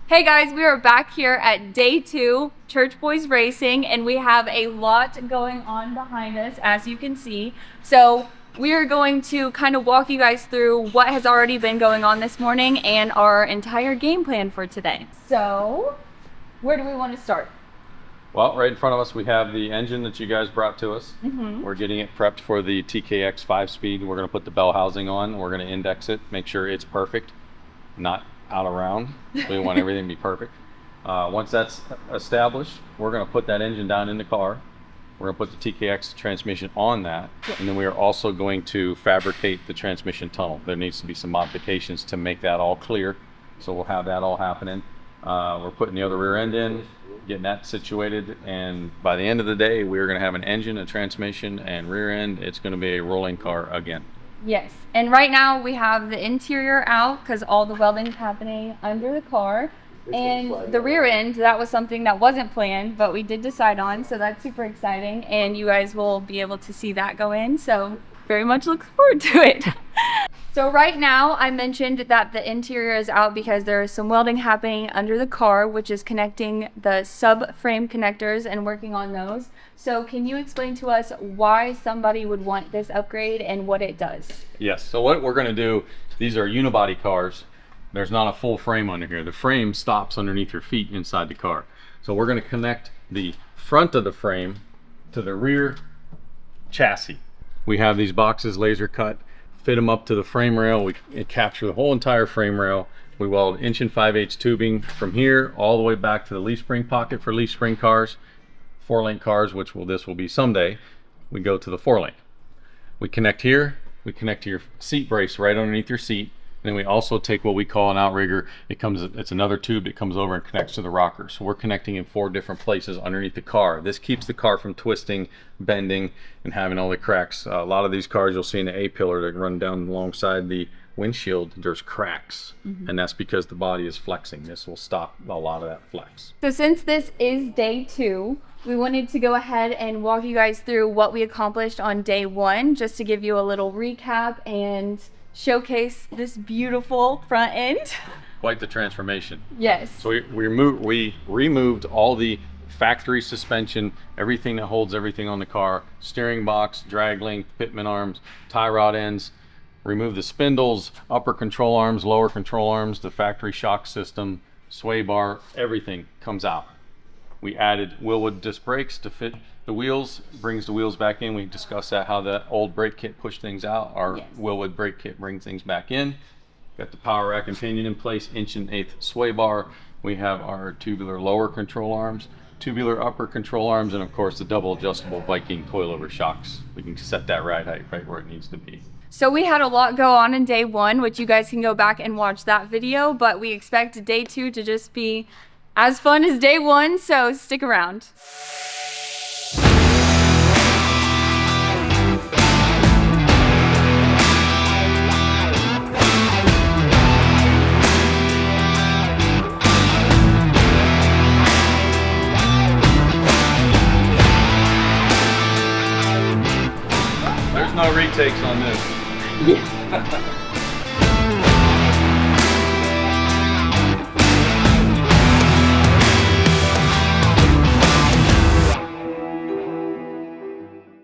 Hey guys, we are back here at day 2, Church Boys Racing, and we have a lot going on behind us, as you can see. So we are going to kind of walk you guys through what has already been going on this morning and our entire game plan for today. So, where do we want to start?
Well, right in front of us, we have the engine that you guys brought to us. We're getting it prepped for the TKX 5-speed. We're going to put the bell housing on. We're going to index it, make sure it's perfect, not out of round. We want everything to be perfect. Once that's established, we're going to put that engine down in the car. We're going to put the TKX transmission on that. And then we are also going to fabricate the transmission tunnel. There needs to be some modifications to make that all clear. So we'll have that all happening. We're putting the other rear end in, getting that situated, and by the end of the day we're going to have an engine, a transmission, and rear end. It's going to be a rolling car again.
Yes, and right now we have the interior out because all the welding's happening under the car, and the rear end, that was something that wasn't planned but we did decide on, so that's super exciting, and you guys will be able to see that go in, so very much look forward to it. So right now, I mentioned that the interior is out because there is some welding happening under the car, which is connecting the subframe connectors and working on those. So can you explain to us why somebody would want this upgrade and what it does?
Yes, so what we're going to do, these are unibody cars. There's not a full frame under here. The frame stops underneath your feet inside the car. So we're going to connect the front of the frame to the rear chassis. We have these boxes laser cut, fit them up to the frame rail. We capture the whole entire frame rail. We weld 1 5/8" tubing from here all the way back to the leaf spring pocket for leaf spring cars, 4-link cars, which this will be someday. We go to the 4-link. We connect here. We connect to your seat brace right underneath your seat. And then we also take what we call an outrigger. It's another tube that comes over and connects to the rocker. So we're connecting in 4 different places underneath the car. This keeps the car from twisting, bending, and having all the cracks. A lot of these cars you'll see in the A-pillar that run down alongside the windshield, there's cracks. And that's because the body is flexing. This will stop a lot of that flex.
So since this is day 2, we wanted to go ahead and walk you guys through what we accomplished on day 1, just to give you a little recap and showcase this beautiful front end.
Quite the transformation.
Yes.
So we removed all the factory suspension, everything that holds everything on the car, steering box, drag link, pitman arms, tie rod ends, remove the spindles, upper control arms, lower control arms, the factory shock system, sway bar, everything comes out. We added Willwood disc brakes to fit the wheels, brings the wheels back in. We discussed that, how the old brake kit pushed things out. Our Willwood brake kit brings things back in. Got the power rack and pinion in place, 1 1/8" sway bar. We have our tubular lower control arms, tubular upper control arms, and of course the double adjustable Viking coilover shocks. We can set that ride height right where it needs to be.
So we had a lot go on in day 1, which you guys can go back and watch that video, but we expect day 2 to just be as fun as day 1, so stick around.
There's no retakes on this.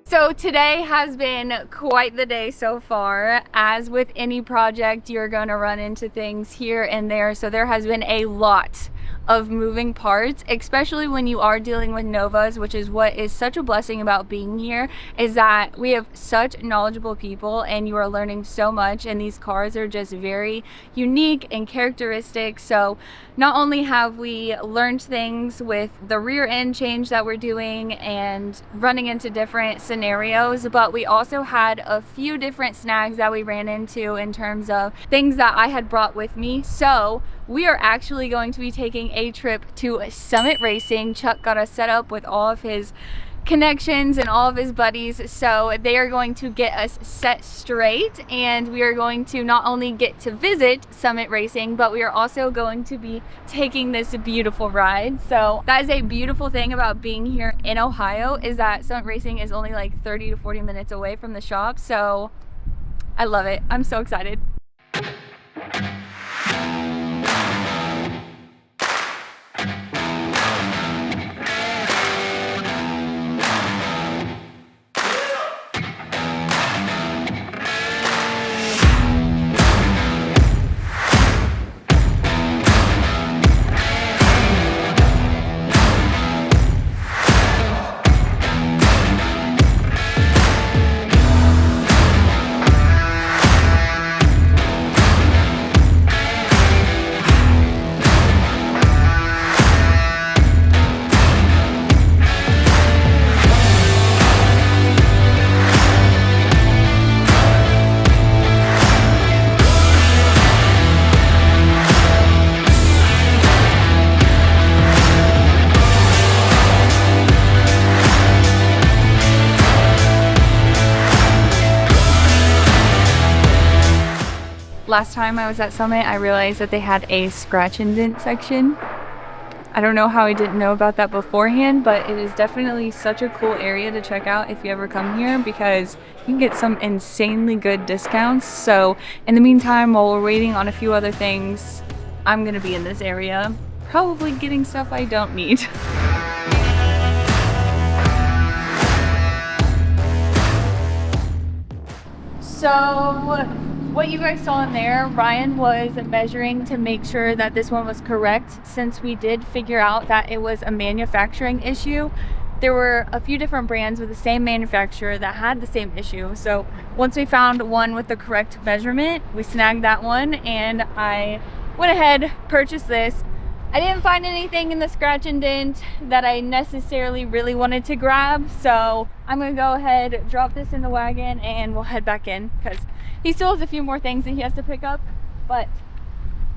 So today has been quite the day so far. As with any project, you're going to run into things here and there. So there has been a lot of moving parts, especially when you are dealing with Novas, which is what is such a blessing about being here, is that we have such knowledgeable people and you are learning so much, and these cars are just very unique and characteristic. So not only have we learned things with the rear end change that we're doing and running into different scenarios, but we also had a few different snags that we ran into in terms of things that I had brought with me. So we are actually going to be taking a trip to Summit Racing. Chuck got us set up with all of his connections and all of his buddies, so they are going to get us set straight, and we are going to not only get to visit Summit Racing, but we are also going to be taking this beautiful ride. So that is a beautiful thing about being here in Ohio, is that Summit Racing is only like 30 to 40 minutes away from the shop. So I love it. I'm so excited. last time I was at Summit, I realized that they had a scratch and dent section. I don't know how I didn't know about that beforehand, but it is definitely such a cool area to check out if you ever come here, because you can get some insanely good discounts. So in the meantime, while we're waiting on a few other things, I'm gonna be in this area, probably getting stuff I don't need. So what you guys saw in there, Ryan was measuring to make sure that this one was correct, since we did figure out that it was a manufacturing issue. There were a few different brands with the same manufacturer that had the same issue. So once we found one with the correct measurement, we snagged that one, and I went ahead, purchased this. I didn't find anything in the scratch and dent that I necessarily really wanted to grab, so I'm gonna go ahead, drop this in the wagon, and we'll head back in, because he still has a few more things that he has to pick up, but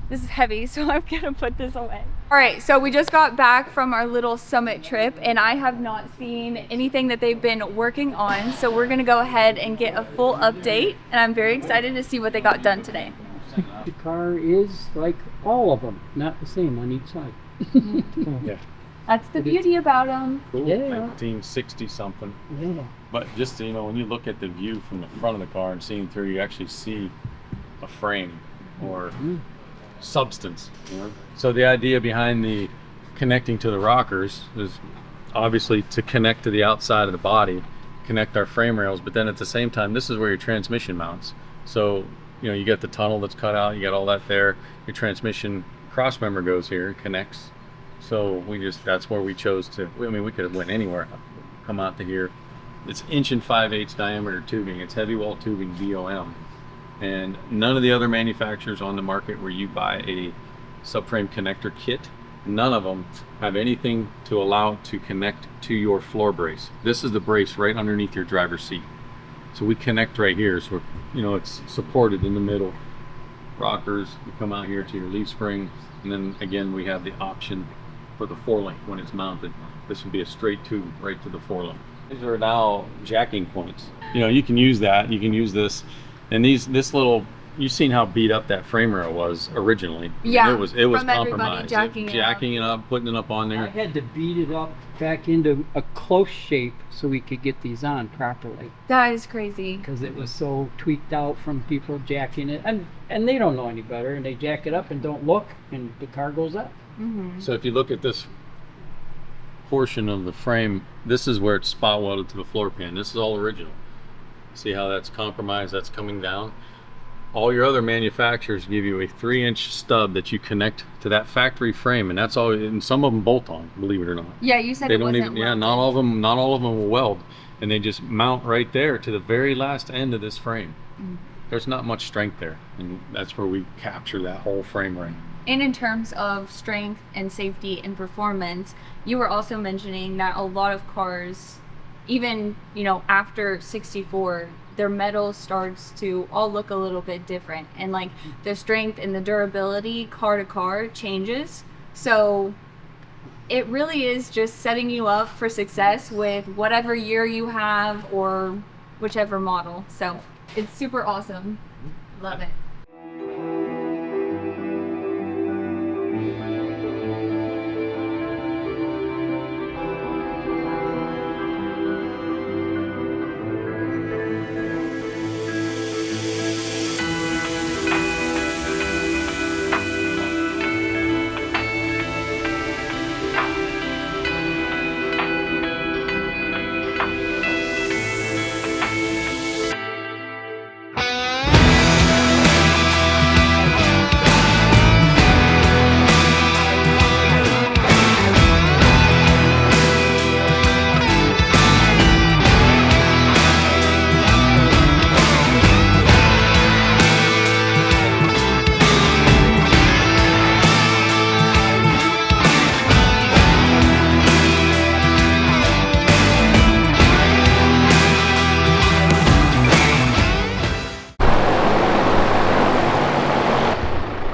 this is heavy, so I'm gonna put this away. All right, so we just got back from our little Summit trip, and I have not seen anything that they've been working on, so we're gonna go ahead and get a full update, and I'm very excited to see what they got done today.
The car is like all of them, not the same on each side.
Yeah.
That's the beauty about them.
Cool.
Yeah.
1960 something.
Yeah.
But just, you know, when you look at the view from the front of the car and seeing through, you actually see a frame or substance. You know? So the idea behind the connecting to the rockers is obviously to connect to the outside of the body, connect our frame rails, but then at the same time, this is where your transmission mounts. So, you know, you got the tunnel that's cut out, you got all that there. Your transmission cross member goes here, connects. So that's where we chose to, I mean, we could have went anywhere, come out to here. It's 1 5/8" diameter tubing. It's heavy wall tubing, BOM. And none of the other manufacturers on the market where you buy a subframe connector kit, none of them have anything to allow it to connect to your floor brace. This is the brace right underneath your driver's seat. So we connect right here, so you know it's supported in the middle. Rockers, you come out here to your leaf spring, and then again we have the option for the forelink when it's mounted. This would be a straight tube right to the forelink. These are now jacking points. You know, you can use that, you can use this, and this little, you've seen how beat up that frame rail was originally.
Yeah,
it was
from everybody
compromised.
jacking
it up, putting it up on
I
there.
had to beat it up back into a close shape so we could get these on properly,
That is crazy.
because it was so tweaked out from people jacking it, and they don't know any better, and they jack it up and don't look, and the car goes up.
So if you look at this portion of the frame, this is where it's spot welded to the floor pan. This is all original. See how that's compromised, that's coming down. All your other manufacturers give you a 3-inch stub that you connect to that factory frame, and that's all. And some of them bolt on, believe it or not.
Yeah, you said
They
it
don't
wasn't
even. Yeah,
welded.
not all of them will weld, and they just mount right there to the very last end of this frame. There's not much strength there, and that's where we capture that whole frame ring.
And in terms of strength and safety and performance, you were also mentioning that a lot of cars, even, you know, after 64, their metal starts to all look a little bit different, and like the strength and the durability car to car changes. So it really is just setting you up for success with whatever year you have or whichever model. So it's super awesome. Love it.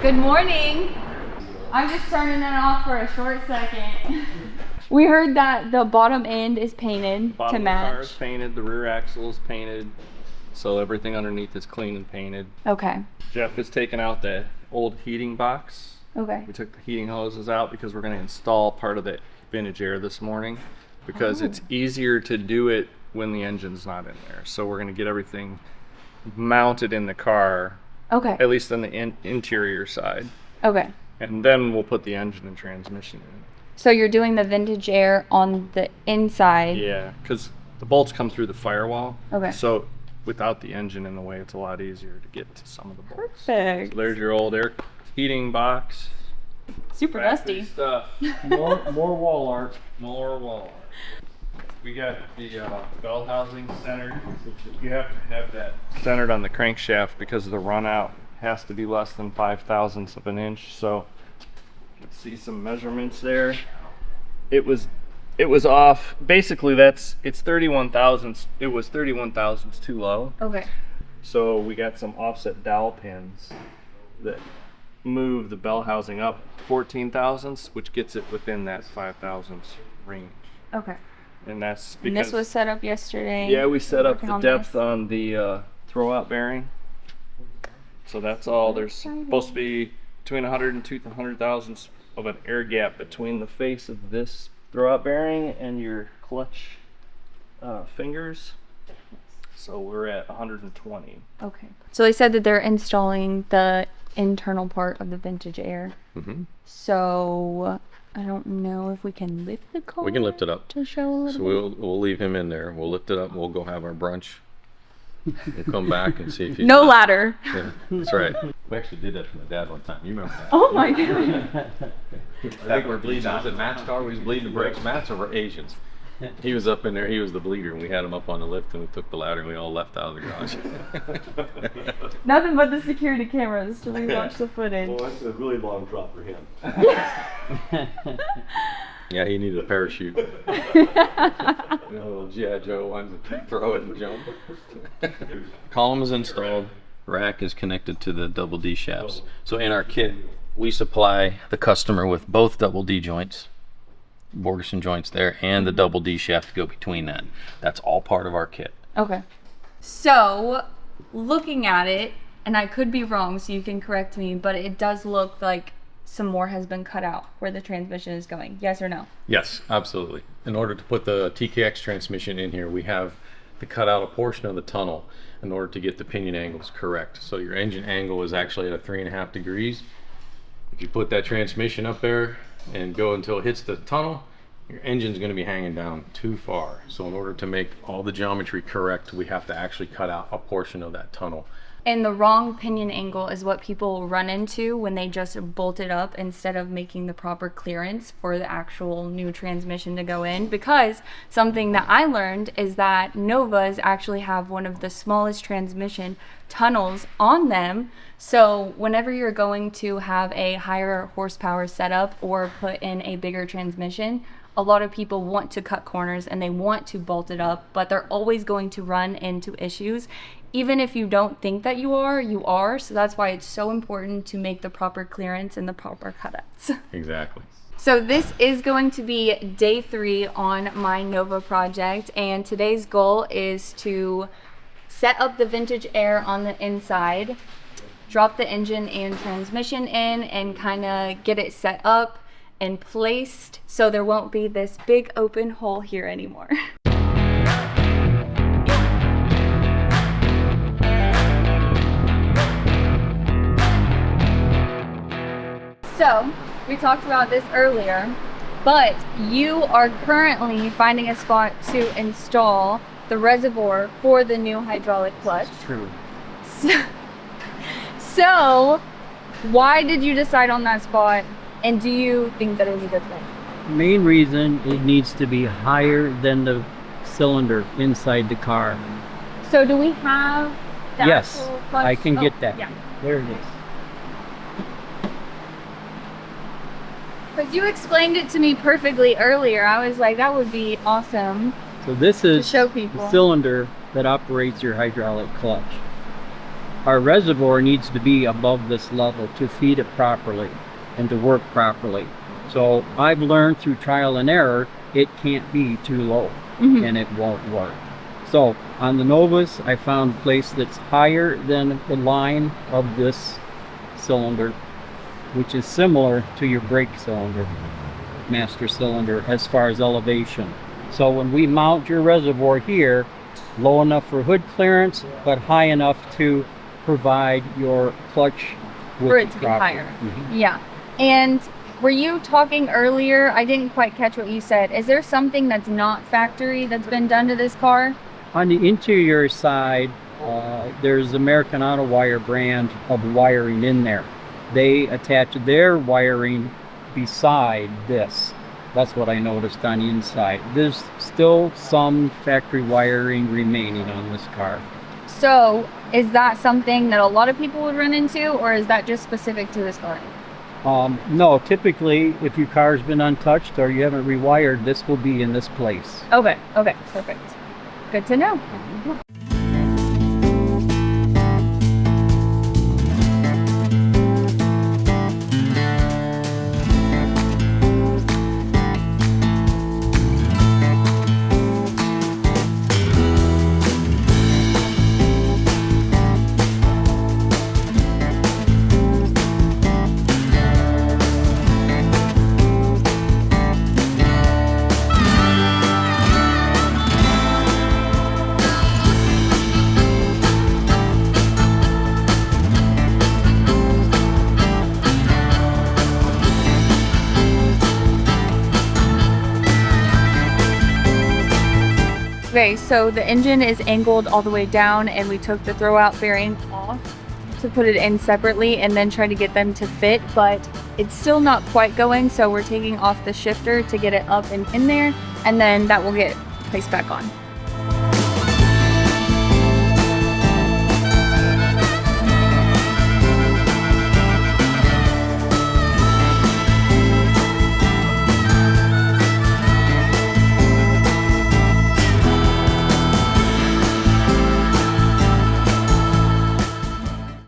Good morning. I'm just turning that off for a short second. We heard that the bottom end is painted
Bottom
to
of the car is
match.
painted, the rear axle is painted. So everything underneath is clean and painted.
Okay.
Jeff has taken out the old heating box.
Okay.
We took the heating hoses out because we're going to install part of the vintage air this morning, because it's easier to do it when the engine's not in there. So we're going to get everything mounted in the car,
Okay.
at least on the interior side.
Okay.
And then we'll put the engine and transmission in.
So you're doing the vintage air on the inside.
Yeah, because the bolts come through the firewall.
Okay.
So without the engine in the way, it's a lot easier to get to some of the bolts.
Perfect.
So there's your old air heating box.
Super
Factory
dusty.
stuff.
More wall art.
More wall art. We got the bell housing centered. You have to have that centered on the crankshaft because the run out has to be less than 5/1000ths of an inch. So you can see some measurements there. It was off. Basically, it's 31 thousandths. It was 31 thousandths too low.
Okay.
So we got some offset dowel pins that move the bell housing up 14 thousandths, which gets it within that 5/1000ths range.
Okay.
And that's
And
because
this was set up yesterday.
yeah, we set up
Working
the
on
depth
this.
on the throwout bearing. So that's all. There's supposed to be between 100 and 200 thousandths of an air gap between the face of this throwout bearing and your clutch fingers. So we're at 120.
Okay. So they said that they're installing the internal part of the vintage air.
Mm-hmm.
So I don't know if we can lift the car.
We can lift it up.
To show a little
So
bit.
we'll leave him in there. We'll lift it up. We'll go have our brunch. We'll come back and see if he's
No ladder.
Yeah, that's right. We actually did that to my dad one time. You remember that?
Oh my god.
I think we're bleeding. Was it Matt's car? We was bleeding the brakes. Matt's over Asians. He was up in there. He was the bleeder, and we had him up on the lift, and we took the ladder, and we all left out of the garage.
Nothing but the security cameras to rewatch the footage.
Well, that's a really long drop for him.
Yeah, he needed a parachute. Little G.I. Joe ones that throw it and jump. Column is installed. Rack is connected to the double D shafts. So in our kit, we supply the customer with both double D joints, Borgeson joints there, and the double D shaft to go between that. That's all part of our kit.
Okay. So, looking at it, and I could be wrong, so you can correct me, but it does look like some more has been cut out where the transmission is going. Yes or no?
Yes, absolutely. In order to put the TKX transmission in here, we have to cut out a portion of the tunnel in order to get the pinion angles correct. So your engine angle is actually at 3.5 degrees. If you put that transmission up there and go until it hits the tunnel, your engine's going to be hanging down too far. So in order to make all the geometry correct, we have to actually cut out a portion of that tunnel.
And the wrong pinion angle is what people run into when they just bolt it up instead of making the proper clearance for the actual new transmission to go in. Because something that I learned is that Novas actually have one of the smallest transmission tunnels on them. So whenever you're going to have a higher horsepower setup or put in a bigger transmission, a lot of people want to cut corners and they want to bolt it up, but they're always going to run into issues. Even if you don't think that you are. So that's why it's so important to make the proper clearance and the proper cutouts.
Exactly.
So this is going to be day 3 on my Nova project, and today's goal is to set up the vintage air on the inside, drop the engine and transmission in, and kind of get it set up and placed so there won't be this big open hole here anymore. So, we talked about this earlier, but you are currently finding a spot to install the reservoir for the new hydraulic clutch.
True.
So, why did you decide on that spot, and do you think that it was a good thing?
Main reason, it needs to be higher than the cylinder inside the car.
So, do we have the
Yes,
actual clutch?
I can get
Oh,
that.
Yeah.
There it is.
Because you explained it to me perfectly earlier. I was like, that would be awesome.
So this is
show people.
the cylinder that operates your hydraulic clutch. Our reservoir needs to be above this level to feed it properly and to work properly. So I've learned through trial and error, it can't be too low and it won't work. So on the Novas, I found a place that's higher than the line of this cylinder, which is similar to your brake cylinder, master cylinder, as far as elevation. So when we mount your reservoir here, low enough for hood clearance, but high enough to provide your clutch with
For it to be
proper-
higher.
Mhm.
Yeah. And were you talking earlier? I didn't quite catch what you said. Is there something that's not factory that's been done to this car?
On the interior side, there's American Auto Wire brand of wiring in there. They attach their wiring beside this. That's what I noticed on the inside. There's still some factory wiring remaining on this car.
So is that something that a lot of people would run into, or is that just specific to this car?
No, typically, if your car's been untouched or you haven't rewired, this will be in this place.
Okay, perfect. Good to know. Okay, so the engine is angled all the way down, and we took the throwout bearing off to put it in separately and then try to get them to fit, but it's still not quite going, so we're taking off the shifter to get it up and in there, and then that will get placed back on.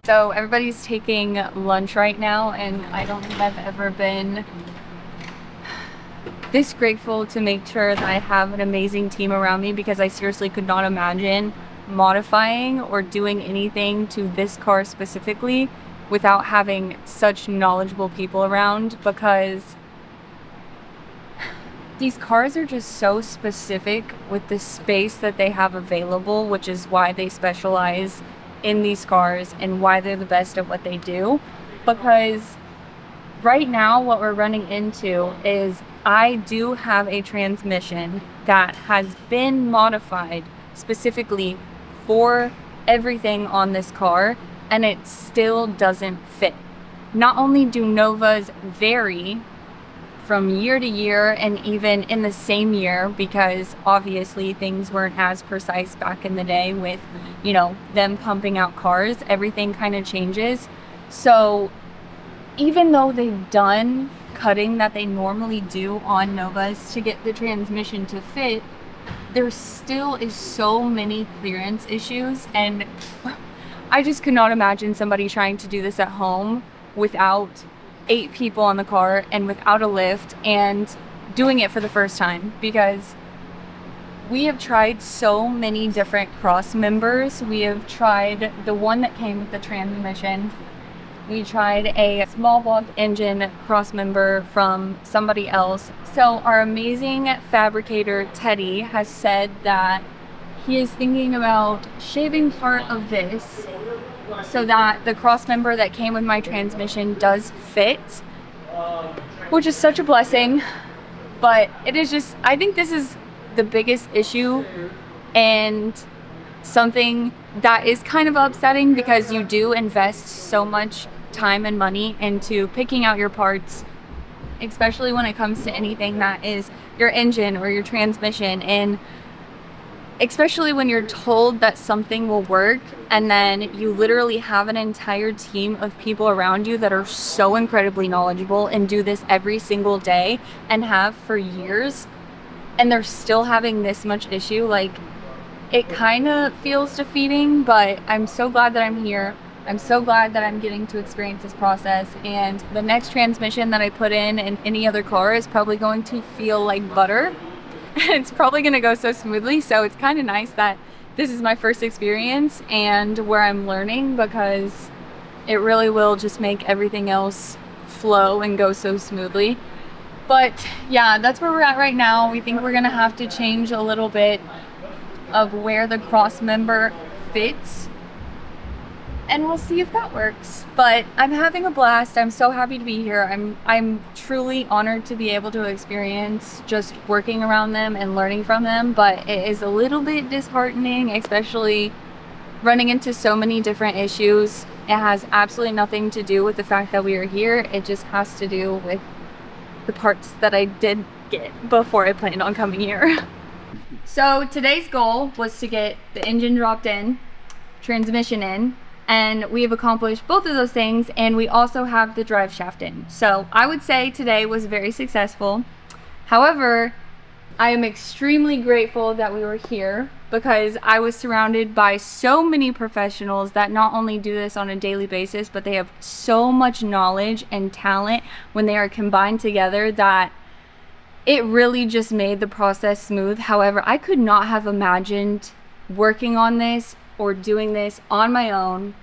So everybody's taking lunch right now, and I don't think I've ever been this grateful to make sure that I have an amazing team around me, because I seriously could not imagine modifying or doing anything to this car specifically without having such knowledgeable people around, because these cars are just so specific with the space that they have available, which is why they specialize in these cars and why they're the best at what they do. Because right now what we're running into is I do have a transmission that has been modified specifically for everything on this car, and it still doesn't fit. Not only do Novas vary from year to year and even in the same year, because obviously things weren't as precise back in the day with, you know, them pumping out cars, everything kind of changes. So even though they've done cutting that they normally do on Novas to get the transmission to fit, there still is so many clearance issues, and I just could not imagine somebody trying to do this at home without 8 people on the car and without a lift and doing it for the first time, because we have tried so many different cross members. We have tried the one that came with the transmission. We tried a small block engine cross member from somebody else. So our amazing fabricator Teddy has said that he is thinking about shaving part of this so that the cross member that came with my transmission does fit, which is such a blessing. But it is just, I think this is the biggest issue and something that is kind of upsetting, because you do invest so much time and money into picking out your parts, especially when it comes to anything that is your engine or your transmission, and especially when you're told that something will work and then you literally have an entire team of people around you that are so incredibly knowledgeable and do this every single day and have for years, and they're still having this much issue. Like, it kind of feels defeating, but I'm so glad that I'm here. I'm so glad that I'm getting to experience this process, and the next transmission that I put in any other car is probably going to feel like butter. it's probably gonna go so smoothly. So it's kind of nice that this is my first experience and where I'm learning, because it really will just make everything else flow and go so smoothly. But yeah, that's where we're at right now. We think we're gonna have to change a little bit of where the cross member fits, and we'll see if that works. But I'm having a blast. I'm so happy to be here. I'm truly honored to be able to experience just working around them and learning from them, but it is a little bit disheartening, especially running into so many different issues. It has absolutely nothing to do with the fact that we are here. It just has to do with the parts that I did get before I planned on coming here. So today's goal was to get the engine dropped in, transmission in, and we have accomplished both of those things, and we also have the drive shaft in. So I would say today was very successful. However, I am extremely grateful that we were here, because I was surrounded by so many professionals that not only do this on a daily basis, but they have so much knowledge and talent when they are combined together that it really just made the process smooth. However, I could not have imagined working on this or doing this on my own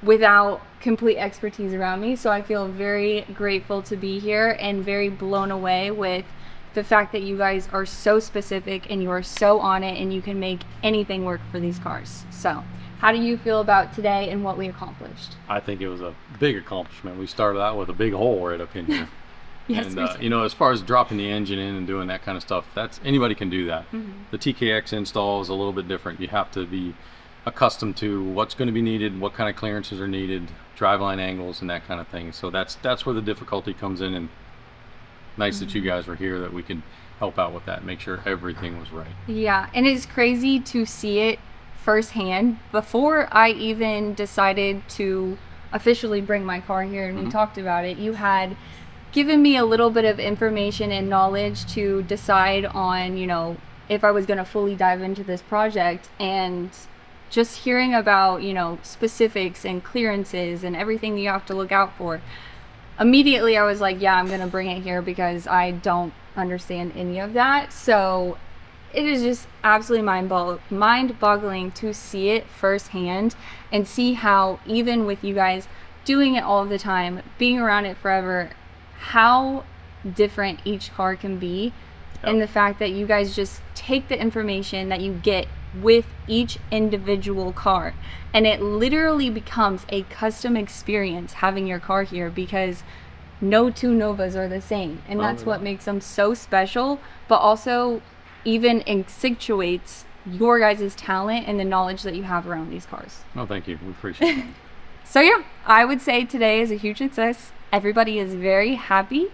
without complete expertise around me. So I feel very grateful to be here and very blown away with the fact that you guys are so specific and you are so on it and you can make anything work for these cars. So how do you feel about today and what we accomplished?
I think it was a big accomplishment. We started out with a big hole right up in here.
Yes,
And you know, as far as dropping the engine in and doing that kind of stuff, that's anybody can do that. The TKX install is a little bit different. You have to be accustomed to what's going to be needed, what kind of clearances are needed, driveline angles, and that kind of thing. So that's where the difficulty comes in. And nice that you guys were here, that we could help out with that, make sure everything was right.
Yeah, and it's crazy to see it firsthand. Before I even decided to officially bring my car here and we talked about it, you had given me a little bit of information and knowledge to decide on, you know, if I was going to fully dive into this project. And just hearing about, you know, specifics and clearances and everything you have to look out for, immediately I was like, yeah, I'm going to bring it here, because I don't understand any of that. So it is just absolutely mind-boggling to see it firsthand and see how, even with you guys doing it all the time, being around it forever, how different each car can be. And the fact that you guys just take the information that you get with each individual car, and it literally becomes a custom experience having your car here, because no two Novas are the same, and that's what makes them so special, but also even accentuates your guys' talent and the knowledge that you have around these cars.
Oh, thank you. We appreciate that.
So yeah, I would say today is a huge success. Everybody is very happy.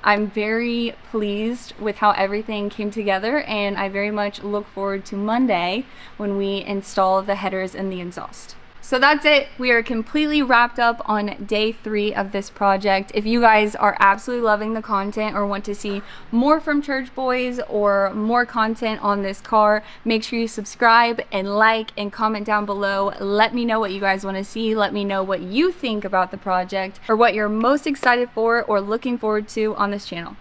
I'm very pleased with how everything came together, and I very much look forward to Monday when we install the headers and the exhaust. So that's it. We are completely wrapped up on day 3 of this project. If you guys are absolutely loving the content or want to see more from Church Boys or more content on this car, make sure you subscribe and like and comment down below. Let me know what you guys want to see. Let me know what you think about the project, or what you're most excited for or looking forward to on this channel.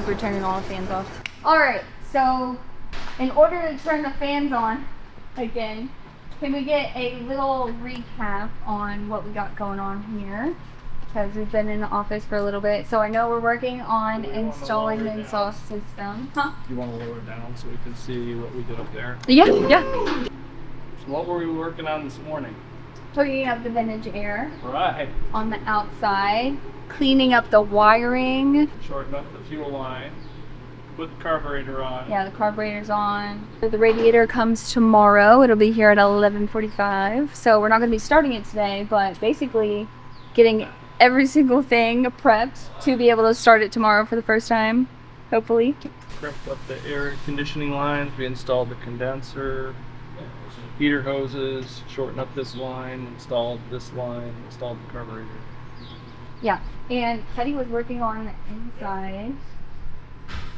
We're turning all the fans off. Alright, so in order to turn the fans on again, can we get a little recap on what we got going on here? Because we've been in the office for a little bit. So I know we're working on installing the exhaust system. Huh?
You want to lower it down so we can see what we did up there?
Yeah, yeah.
So what were we working on this morning?
hooking up the vintage air
Right.
on the outside, cleaning up the wiring.
Shorten up the fuel line. Put the carburetor on.
Yeah, the carburetor's on. The radiator comes tomorrow. It'll be here at 11:45. So we're not going to be starting it today, but basically getting every single thing prepped to be able to start it tomorrow for the first time, hopefully.
Prepped up the air conditioning lines. We installed the condenser, heater hoses, shortened up this line, installed this line, installed the carburetor.
Yeah, and Teddy was working on the inside.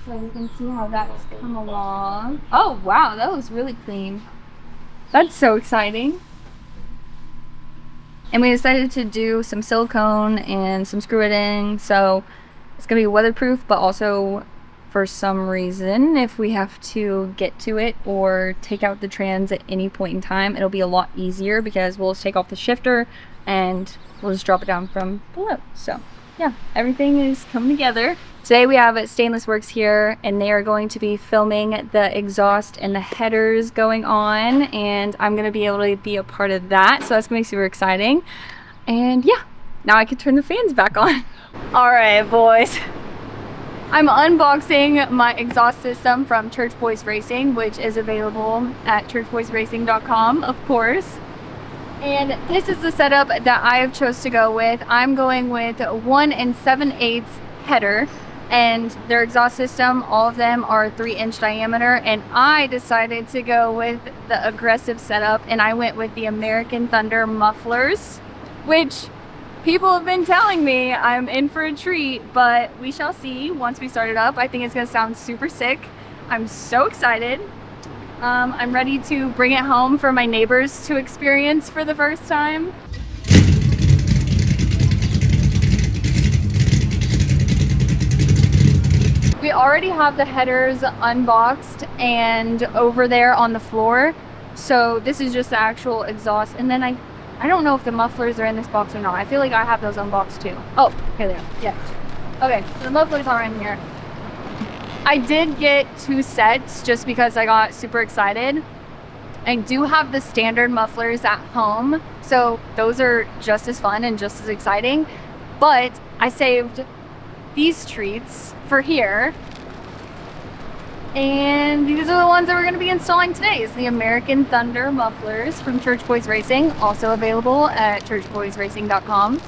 So you can see how that's come along. Oh, wow, that looks really clean. That's so exciting. And we decided to do some silicone and some screw it in. So it's gonna be weatherproof, but also for some reason, if we have to get to it or take out the trans at any point in time, it'll be a lot easier because we'll just take off the shifter and we'll just drop it down from below. So yeah, everything is coming together. Today we have Stainless Works here, and they are going to be filming the exhaust and the headers going on, and I'm going to be able to be a part of that, so that's going to be super exciting. And yeah, now I can turn the fans back on. All right, boys. I'm unboxing my exhaust system from Church Boys Racing, which is available at churchboysracing.com, of course. And this is the setup that I have chose to go with. I'm going with 1 7/8 header, and their exhaust system, all of them are 3-inch diameter, and I decided to go with the aggressive setup, and I went with the American Thunder mufflers, which people have been telling me I'm in for a treat, but we shall see once we start it up. I think it's gonna sound super sick. I'm so excited. I'm ready to bring it home for my neighbors to experience for the first time. We already have the headers unboxed and over there on the floor. So this is just the actual exhaust. And then I don't know if the mufflers are in this box or not. I feel like I have those unboxed too. Oh, here they are. Yeah. Okay, so the mufflers are in here. I did get 2 sets just because I got super excited. I do have the standard mufflers at home, so those are just as fun and just as exciting. But I saved these treats for here. And these are the ones that we're going to be installing today. It's the American Thunder mufflers from Church Boys Racing, also available at churchboysracing.com.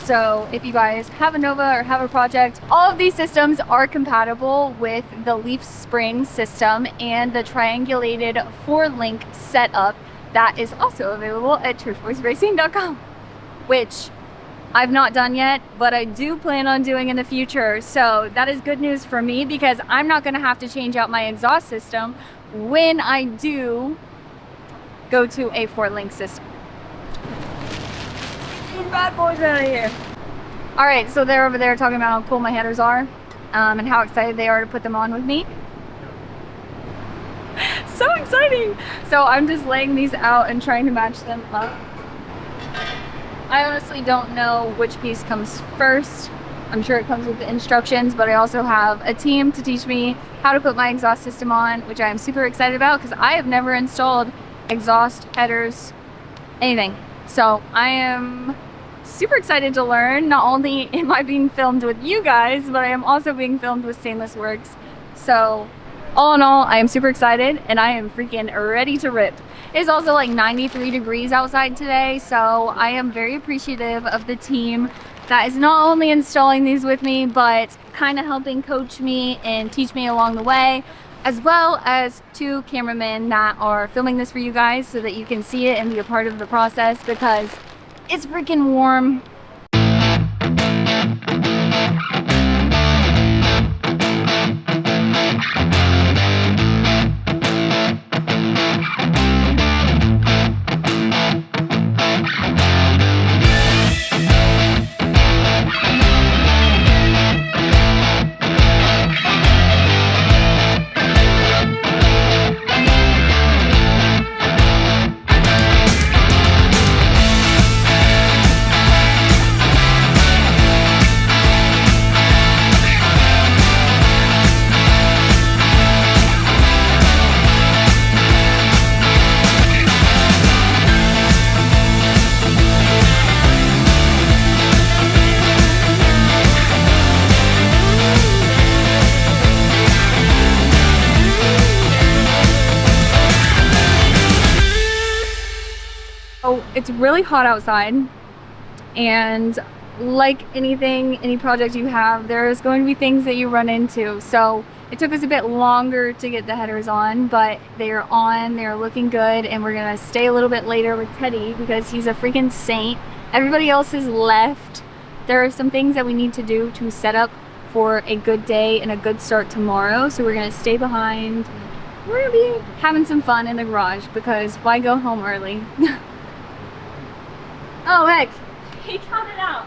So if you guys have a Nova or have a project, all of these systems are compatible with the leaf spring system and the triangulated 4-link setup that is also available at churchboysracing.com, which I've not done yet, but I do plan on doing in the future. So that is good news for me because I'm not going to have to change out my exhaust system when I do go to a 4-link system. Bad boys out of here. All right, so they're over there talking about how cool my headers are and how excited they are to put them on with me. So exciting. So I'm just laying these out and trying to match them up. I honestly don't know which piece comes first. I'm sure it comes with the instructions, but I also have a team to teach me how to put my exhaust system on, which I am super excited about because I have never installed exhaust, headers, anything. So I am super excited to learn. Not only am I being filmed with you guys, but I am also being filmed with Stainless Works. So all in all, I am super excited and I am freaking ready to rip. It's also like 93 degrees outside today, so I am very appreciative of the team that is not only installing these with me, but kind of helping coach me and teach me along the way, as well as 2 cameramen that are filming this for you guys so that you can see it and be a part of the process because it's freaking warm. it's really hot outside, and like anything, any project you have, there's going to be things that you run into. So it took us a bit longer to get the headers on, but they are on, they're looking good, and we're gonna stay a little bit later with Teddy because he's a freaking saint. Everybody else has left. There are some things that we need to do to set up for a good day and a good start tomorrow, so we're gonna stay behind. We're gonna be having some fun in the garage because why go home early? Oh heck, he counted out.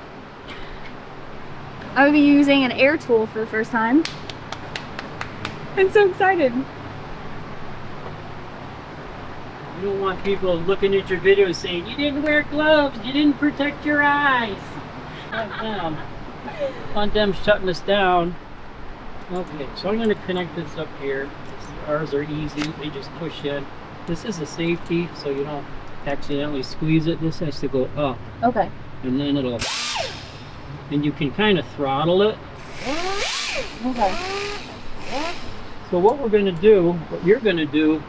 I will be using an air tool for the first time. I'm so excited.
You don't want people looking at your video saying, you didn't wear gloves, you didn't protect your eyes. On them shutting us down. Okay, so I'm going to connect this up here. Ours are easy, they just push in. This is a safety, so you don't accidentally squeeze it. This has to go up.
Okay.
And then it'll, and you can kind of throttle it.
Okay.
So what we're going to do, what you're going to do,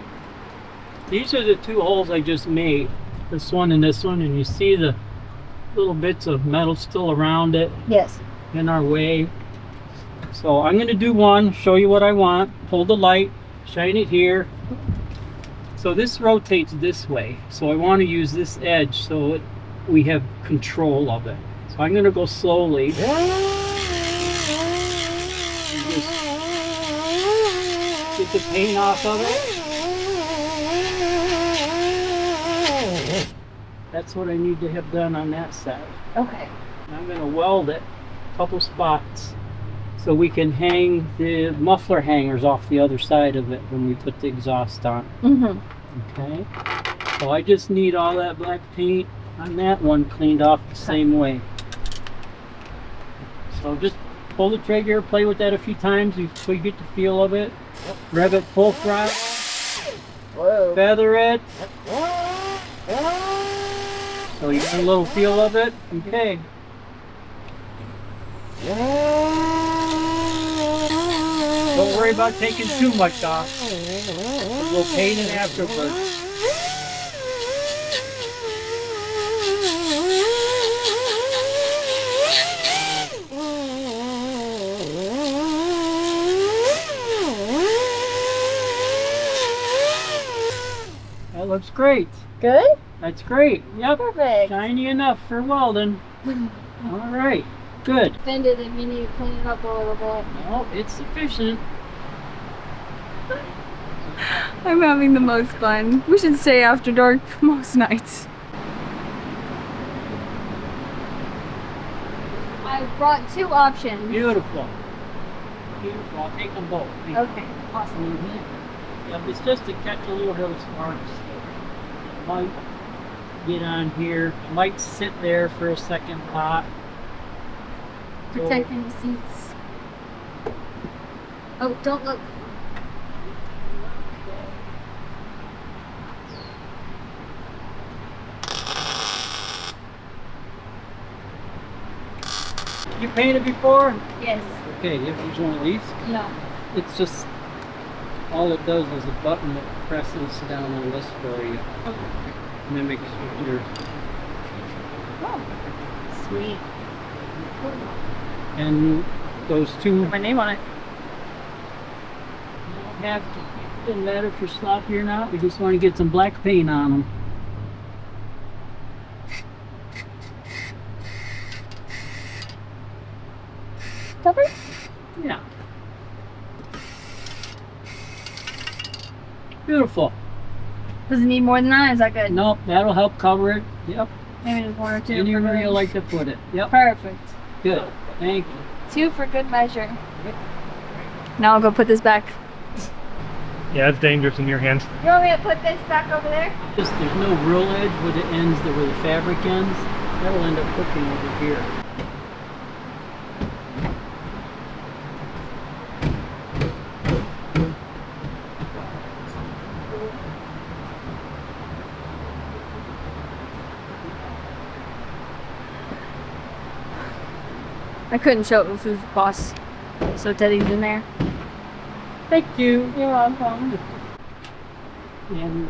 these are the two holes I just made. This one and this one, and you see the little bits of metal still around it.
Yes.
In our way. So I'm going to do one, show you what I want. Hold the light, shine it here. So this rotates this way. So I want to use this edge so we have control of it. So I'm going to go slowly. Just get the paint off of it. That's what I need to have done on that side.
Okay.
And I'm going to weld it a couple spots so we can hang the muffler hangers off the other side of it when we put the exhaust on.
Mm-hmm.
Okay. So I just need all that black paint on that one cleaned off the same way. So just pull the trigger, play with that a few times so you get the feel of it. Rev it full throttle.
Whoa.
Feather it. So you got a little feel of it? Okay. Don't worry about taking too much off. We'll paint it afterwards. That looks great.
Good?
That's great. Yep.
Perfect.
Shiny enough for welding. All right. Good.
Offended if you need to clean it up a little bit.
No, it's sufficient.
I'm having the most fun. We should stay after dark most nights. I brought two options.
Beautiful. Beautiful. I'll take them both. Thank you.
Okay, awesome.
Yep, it's just to catch a little bit of sparks. It might get on here. It might sit there for a second pot.
Protecting the seats. Oh, don't look.
You painted before?
Yes.
Okay, you ever use one of these?
No.
It's just, all it does is a button that presses down on this for you. And then makes your,
Oh, sweet.
and those two
My name on it.
don't have to, it doesn't matter if you're sloppy or not, we just want to get some black paint on them.
Cover?
Yeah. Beautiful.
Does it need more than that? Is that good?
Nope, that'll help cover it. Yep.
Maybe just one or two.
Anywhere
for
you like to put it. Yep.
Perfect.
Good. Thank you.
Two for good measure. Now I'll go put this back.
Yeah, it's dangerous in your hands.
You want me to put this back over there?
Just there's no real edge where the ends, where the fabric ends. That'll end up hooking over here.
I couldn't show it who's boss. So Teddy's in there.
Thank you.
You're welcome.
And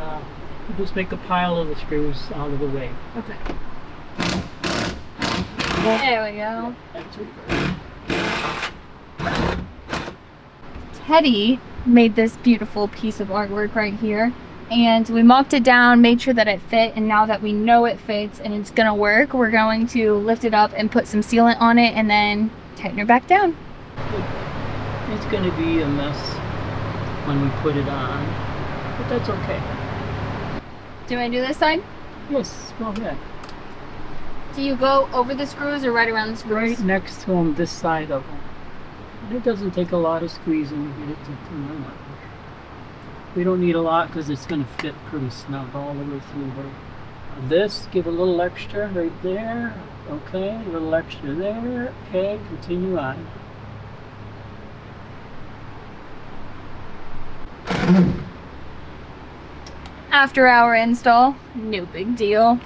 You just make a pile of the screws out of the way.
Okay. There we go. Teddy made this beautiful piece of artwork right here, and we mocked it down, made sure that it fit, and now that we know it fits and it's gonna work, we're going to lift it up and put some sealant on it and then tighten her back down.
It's gonna be a mess when we put it on, but that's okay.
Do you want to do this side?
Yes, go ahead.
Do you go over the screws or right around the screws?
Right next to them, this side of them. It doesn't take a lot of squeezing to get it to come out. We don't need a lot because it's going to fit pretty snug all the way through her. This, give a little extra right there. Okay, a little extra there. Okay, continue on.
After our install, no big deal.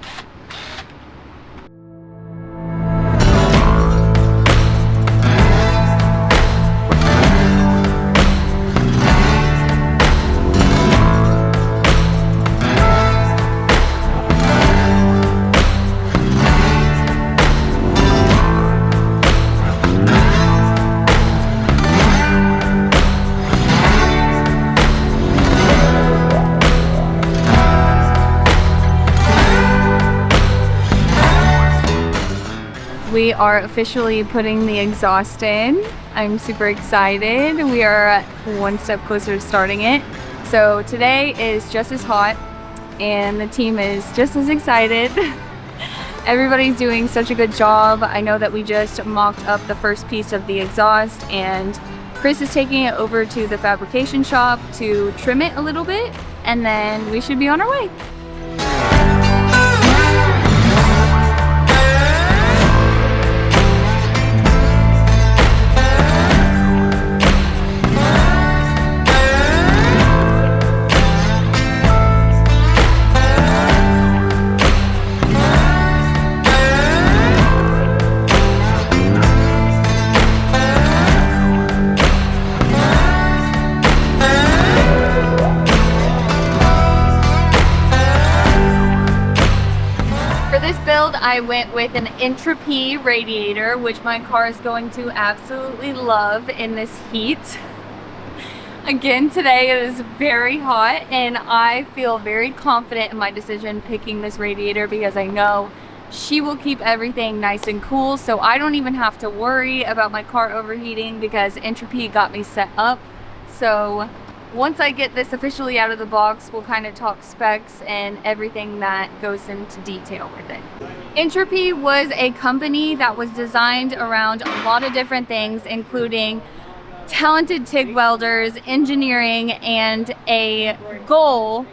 We are officially putting the exhaust in. I'm super excited. We are one step closer to starting it. So today is just as hot and the team is just as excited. Everybody's doing such a good job. I know that we just mocked up the first piece of the exhaust and Chris is taking it over to the fabrication shop to trim it a little bit and then we should be on our way. I went with an Entropy radiator, which my car is going to absolutely love in this heat. Again, today it is very hot and I feel very confident in my decision picking this radiator because I know she will keep everything nice and cool, so I don't even have to worry about my car overheating because Entropy got me set up. So once I get this officially out of the box, we'll kind of talk specs and everything that goes into detail with it. Entropy was a company that was designed around a lot of different things, including talented TIG welders, engineering, and a goal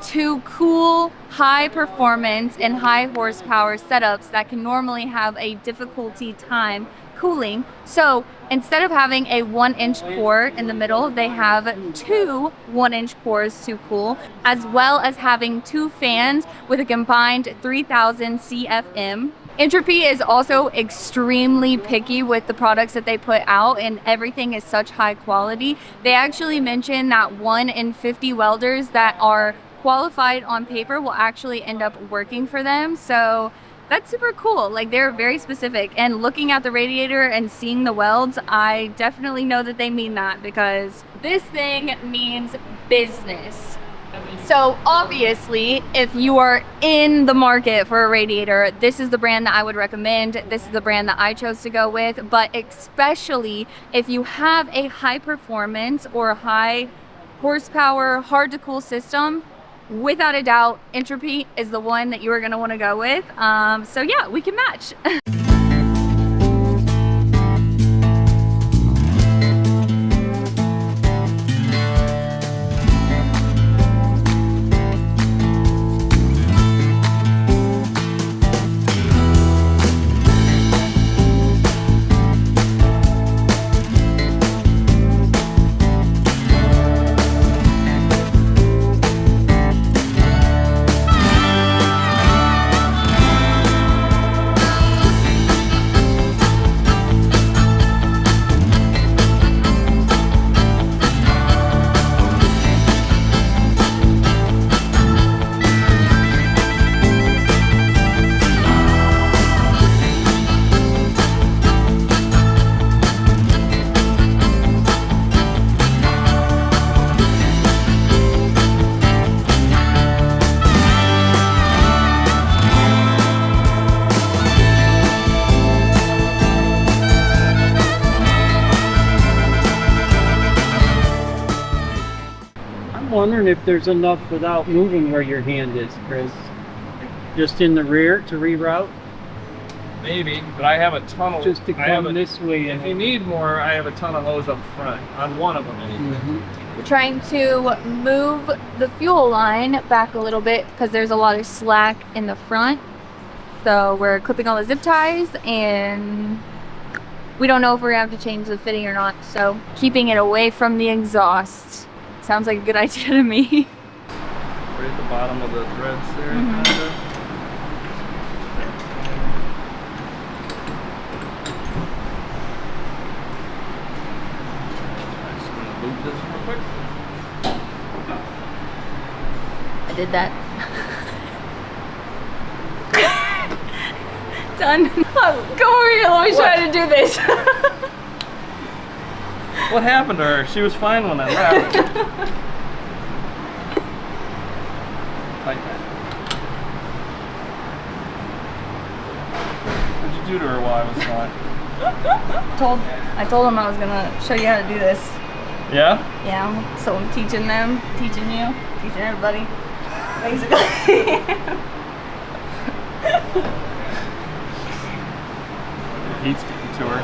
to cool high performance and high horsepower setups that can normally have a difficulty time cooling. So instead of having a 1-inch core in the middle, they have 2 1-inch cores to cool, as well as having 2 fans with a combined 3000 CFM. Entropy is also extremely picky with the products that they put out, and everything is such high quality. They actually mention that 1 in 50 welders that are qualified on paper will actually end up working for them. So that's super cool. Like, they're very specific, and looking at the radiator and seeing the welds, I definitely know that they mean that because this thing means business. So obviously, if you are in the market for a radiator, this is the brand that I would recommend. This is the brand that I chose to go with, but especially if you have a high performance or high horsepower, hard to cool system, without a doubt, Entropy is the one that you are going to want to go with. So yeah, we can match.
I'm wondering if there's enough without moving where your hand is, Chris. Just in the rear to reroute?
Maybe, but I have a tunnel.
Just to come this way.
If you need more, I have a ton of hose up front on one of them.
We're trying to move the fuel line back a little bit because there's a lot of slack in the front. So we're clipping all the zip ties, and we don't know if we're gonna have to change the fitting or not. So keeping it away from the exhaust sounds like a good idea to me.
Right at the bottom of the threads there. Kinda. Just gonna loop this real quick.
I did that. Done. Oh, go over here, let me try to do this.
What happened to her? She was fine when I left. Like that. What'd you do to her while I was gone?
I told them I was gonna show you how to do this.
Yeah?
Yeah, so I'm teaching them, teaching you, teaching everybody, basically.
Heat's getting to her.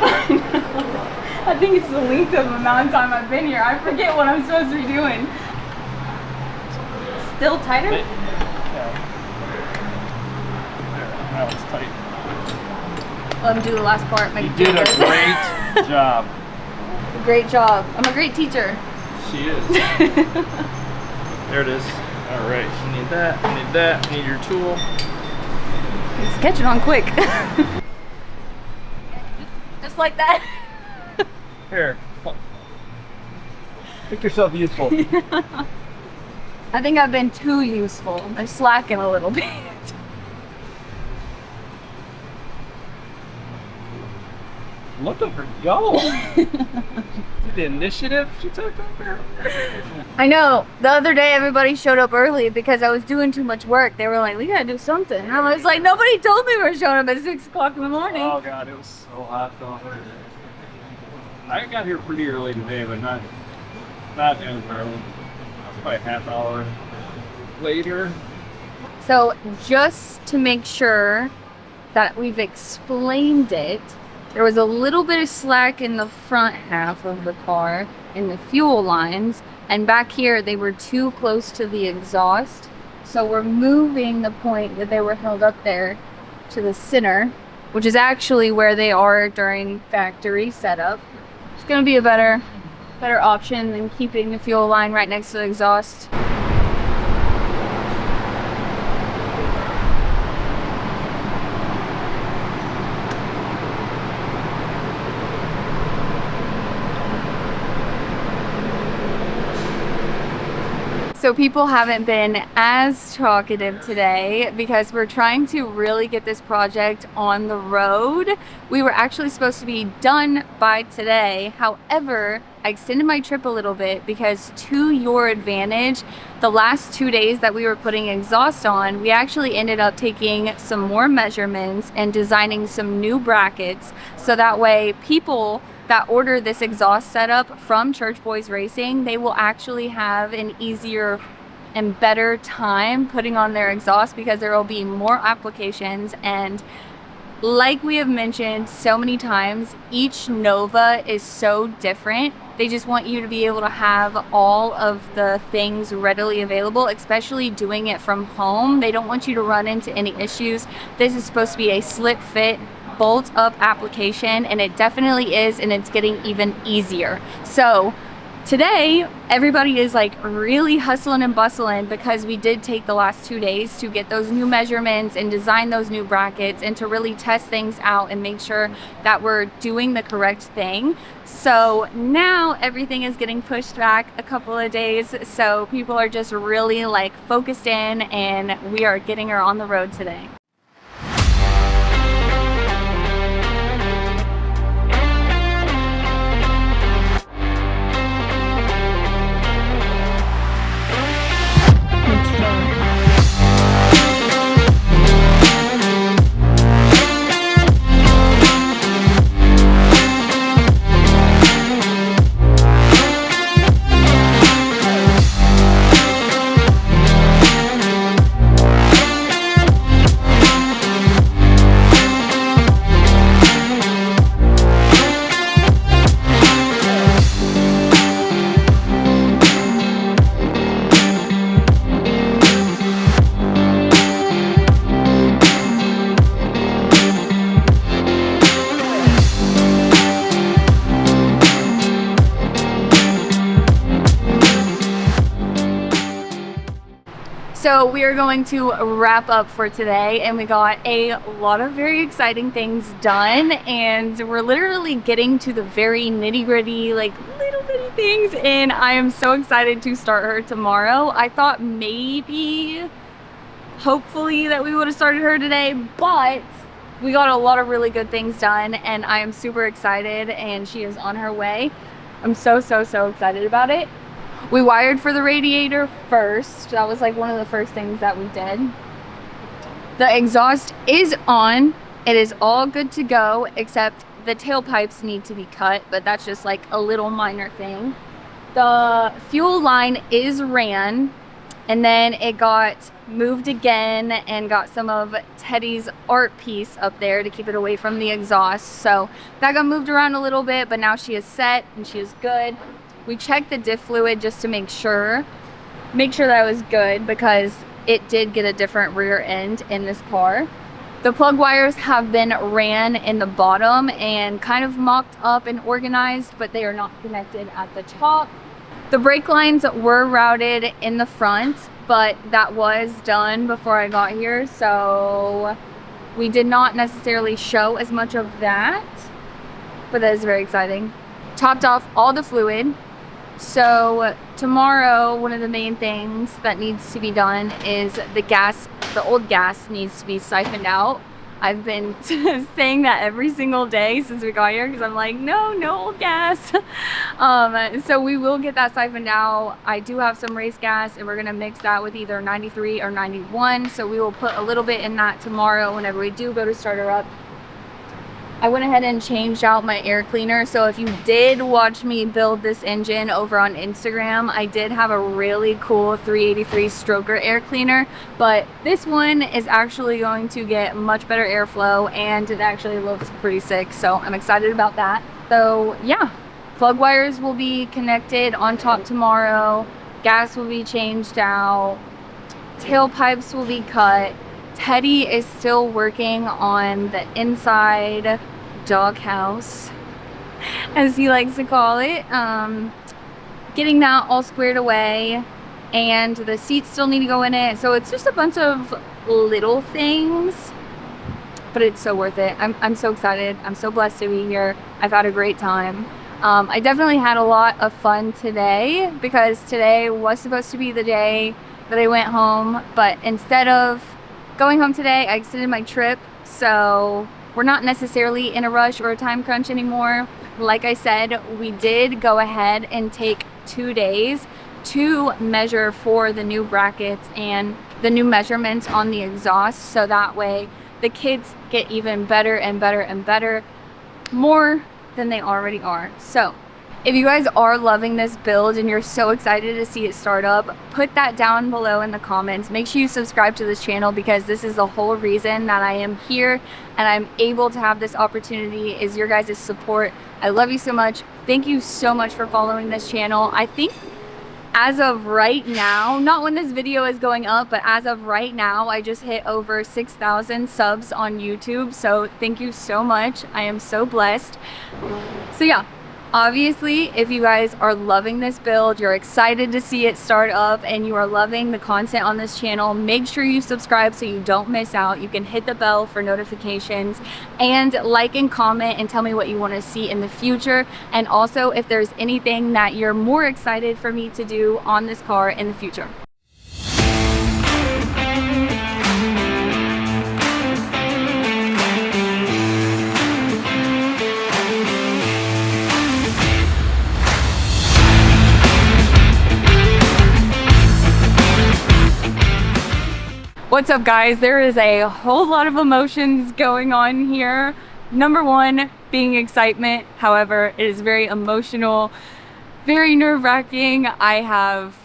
I think it's the length of amount of time I've been here. I forget what I'm supposed to be doing. Still tighter?
Yeah. There, now it's tight.
Let them do the last part. Make
You
it
did a
good.
great job.
Great job. I'm a great teacher.
She is. There it is. All right. You need that. You need that. You need your tool.
It's catching on quick. Just like that.
Here. Make yourself useful.
I think I've been too useful. I'm slacking a little bit.
Look at her go. The initiative she took up there.
I know. The other day, everybody showed up early because I was doing too much work. They were like, we gotta do something. And I was like, nobody told me we were showing up at 6 o'clock in the morning.
Oh god, it was so hot though. I got here pretty early today, but not as early. Probably a half hour later.
So just to make sure that we've explained it, there was a little bit of slack in the front half of the car in the fuel lines, and back here they were too close to the exhaust. So we're moving the point that they were held up there to the center, which is actually where they are during factory setup. It's gonna be a better option than keeping the fuel line right next to the exhaust. So people haven't been as talkative today because we're trying to really get this project on the road. We were actually supposed to be done by today. However, I extended my trip a little bit because, to your advantage, the last 2 days that we were putting exhaust on, we actually ended up taking some more measurements and designing some new brackets, so that way people that order this exhaust setup from Church Boys Racing, they will actually have an easier and better time putting on their exhaust because there will be more applications. And like we have mentioned so many times, each Nova is so different. They just want you to be able to have all of the things readily available, especially doing it from home. They don't want you to run into any issues. This is supposed to be a slip fit, bolt up application, and it definitely is, and it's getting even easier. So today everybody is like really hustling and bustling because we did take the last 2 days to get those new measurements and design those new brackets and to really test things out and make sure that we're doing the correct thing. So now everything is getting pushed back a couple of days, so people are just really like focused in, and we are getting her on the road today. So we are going to wrap up for today, and we got a lot of very exciting things done, and we're literally getting to the very nitty-gritty, like little bitty things, and I am so excited to start her tomorrow. I thought maybe, hopefully, that we would have started her today, but we got a lot of really good things done, and I am super excited, and she is on her way. I'm so excited about it. We wired for the radiator first. That was like one of the first things that we did. The exhaust is on. It is all good to go, except the tailpipes need to be cut, but that's just like a little minor thing. The fuel line is ran, and then it got moved again and got some of Teddy's art piece up there to keep it away from the exhaust. So that got moved around a little bit, but now she is set and she is good. We checked the diff fluid just to make sure that it was good, because it did get a different rear end in this car. The plug wires have been ran in the bottom and kind of mocked up and organized, but they are not connected at the top. The brake lines were routed in the front, but that was done before I got here, so we did not necessarily show as much of that, but that is very exciting. Topped off all the fluid. So tomorrow, one of the main things that needs to be done is the old gas needs to be siphoned out. I've been saying that every single day since we got here, because I'm like, no old gas. So we will get that siphoned out. I do have some race gas, and we're gonna mix that with either 93 or 91. So we will put a little bit in that tomorrow whenever we do go to start her up. I went ahead and changed out my air cleaner. So if you did watch me build this engine over on Instagram, I did have a really cool 383 stroker air cleaner, but this one is actually going to get much better airflow, and it actually looks pretty sick. So I'm excited about that. So yeah, plug wires will be connected on top tomorrow. Gas will be changed out. Tailpipes will be cut. Teddy is still working on the inside doghouse, as he likes to call it, getting that all squared away, and the seats still need to go in it. So it's just a bunch of little things, but it's so worth it. I'm so excited. I'm so blessed to be here. I've had a great time. I definitely had a lot of fun today, because today was supposed to be the day that I went home, but instead of going home today, I extended my trip, so we're not necessarily in a rush or a time crunch anymore. Like I said, we did go ahead and take 2 days to measure for the new brackets and the new measurements on the exhaust, so that way the kids get even better and better and better, more than they already are. So if you guys are loving this build and you're so excited to see it start up, put that down below in the comments. Make sure you subscribe to this channel, because this is the whole reason that I am here and I'm able to have this opportunity, is your guys' support. I love you so much. Thank you so much for following this channel. I think as of right now, not when this video is going up, but as of right now, I just hit over 6,000 subs on YouTube. So thank you so much. I am so blessed. So yeah. Obviously, if you guys are loving this build, you're excited to see it start up, and you are loving the content on this channel, make sure you subscribe so you don't miss out. You can hit the bell for notifications, and like and comment and tell me what you want to see in the future, and also if there's anything that you're more excited for me to do on this car in the future. What's up, guys? There is a whole lot of emotions going on here. Number one being excitement. However, it is very emotional, very nerve-wracking. I have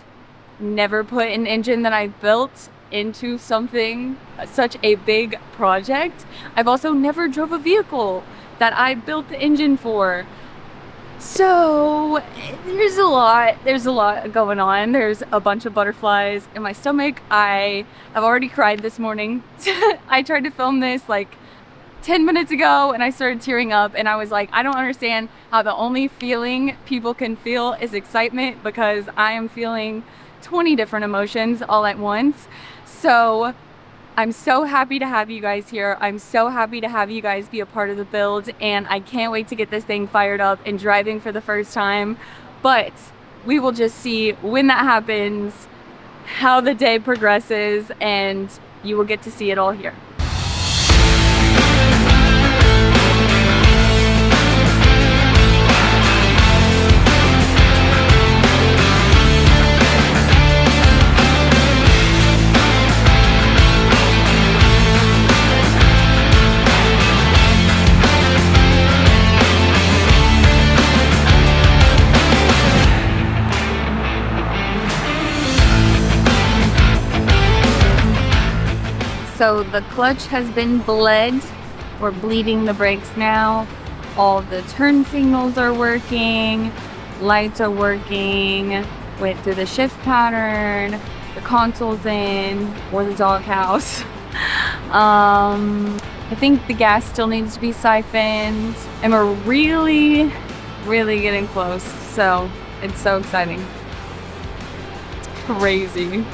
never put an engine that I built into something, such a big project. I've also never drove a vehicle that I built the engine for. So there's a lot going on. There's a bunch of butterflies in my stomach. I have already cried this morning. I tried to film this like 10 minutes ago and I started tearing up, and I was like, I don't understand how the only feeling people can feel is excitement, because I am feeling 20 different emotions all at once. So I'm so happy to have you guys here. I'm so happy to have you guys be a part of the build, and I can't wait to get this thing fired up and driving for the first time. But we will just see when that happens, how the day progresses, and you will get to see it all here. So the clutch has been bled. We're bleeding the brakes now. All the turn signals are working. Lights are working. Went through the shift pattern. The console's in. Or the doghouse. I think the gas still needs to be siphoned. And we're really, really getting close. So it's so exciting. It's crazy.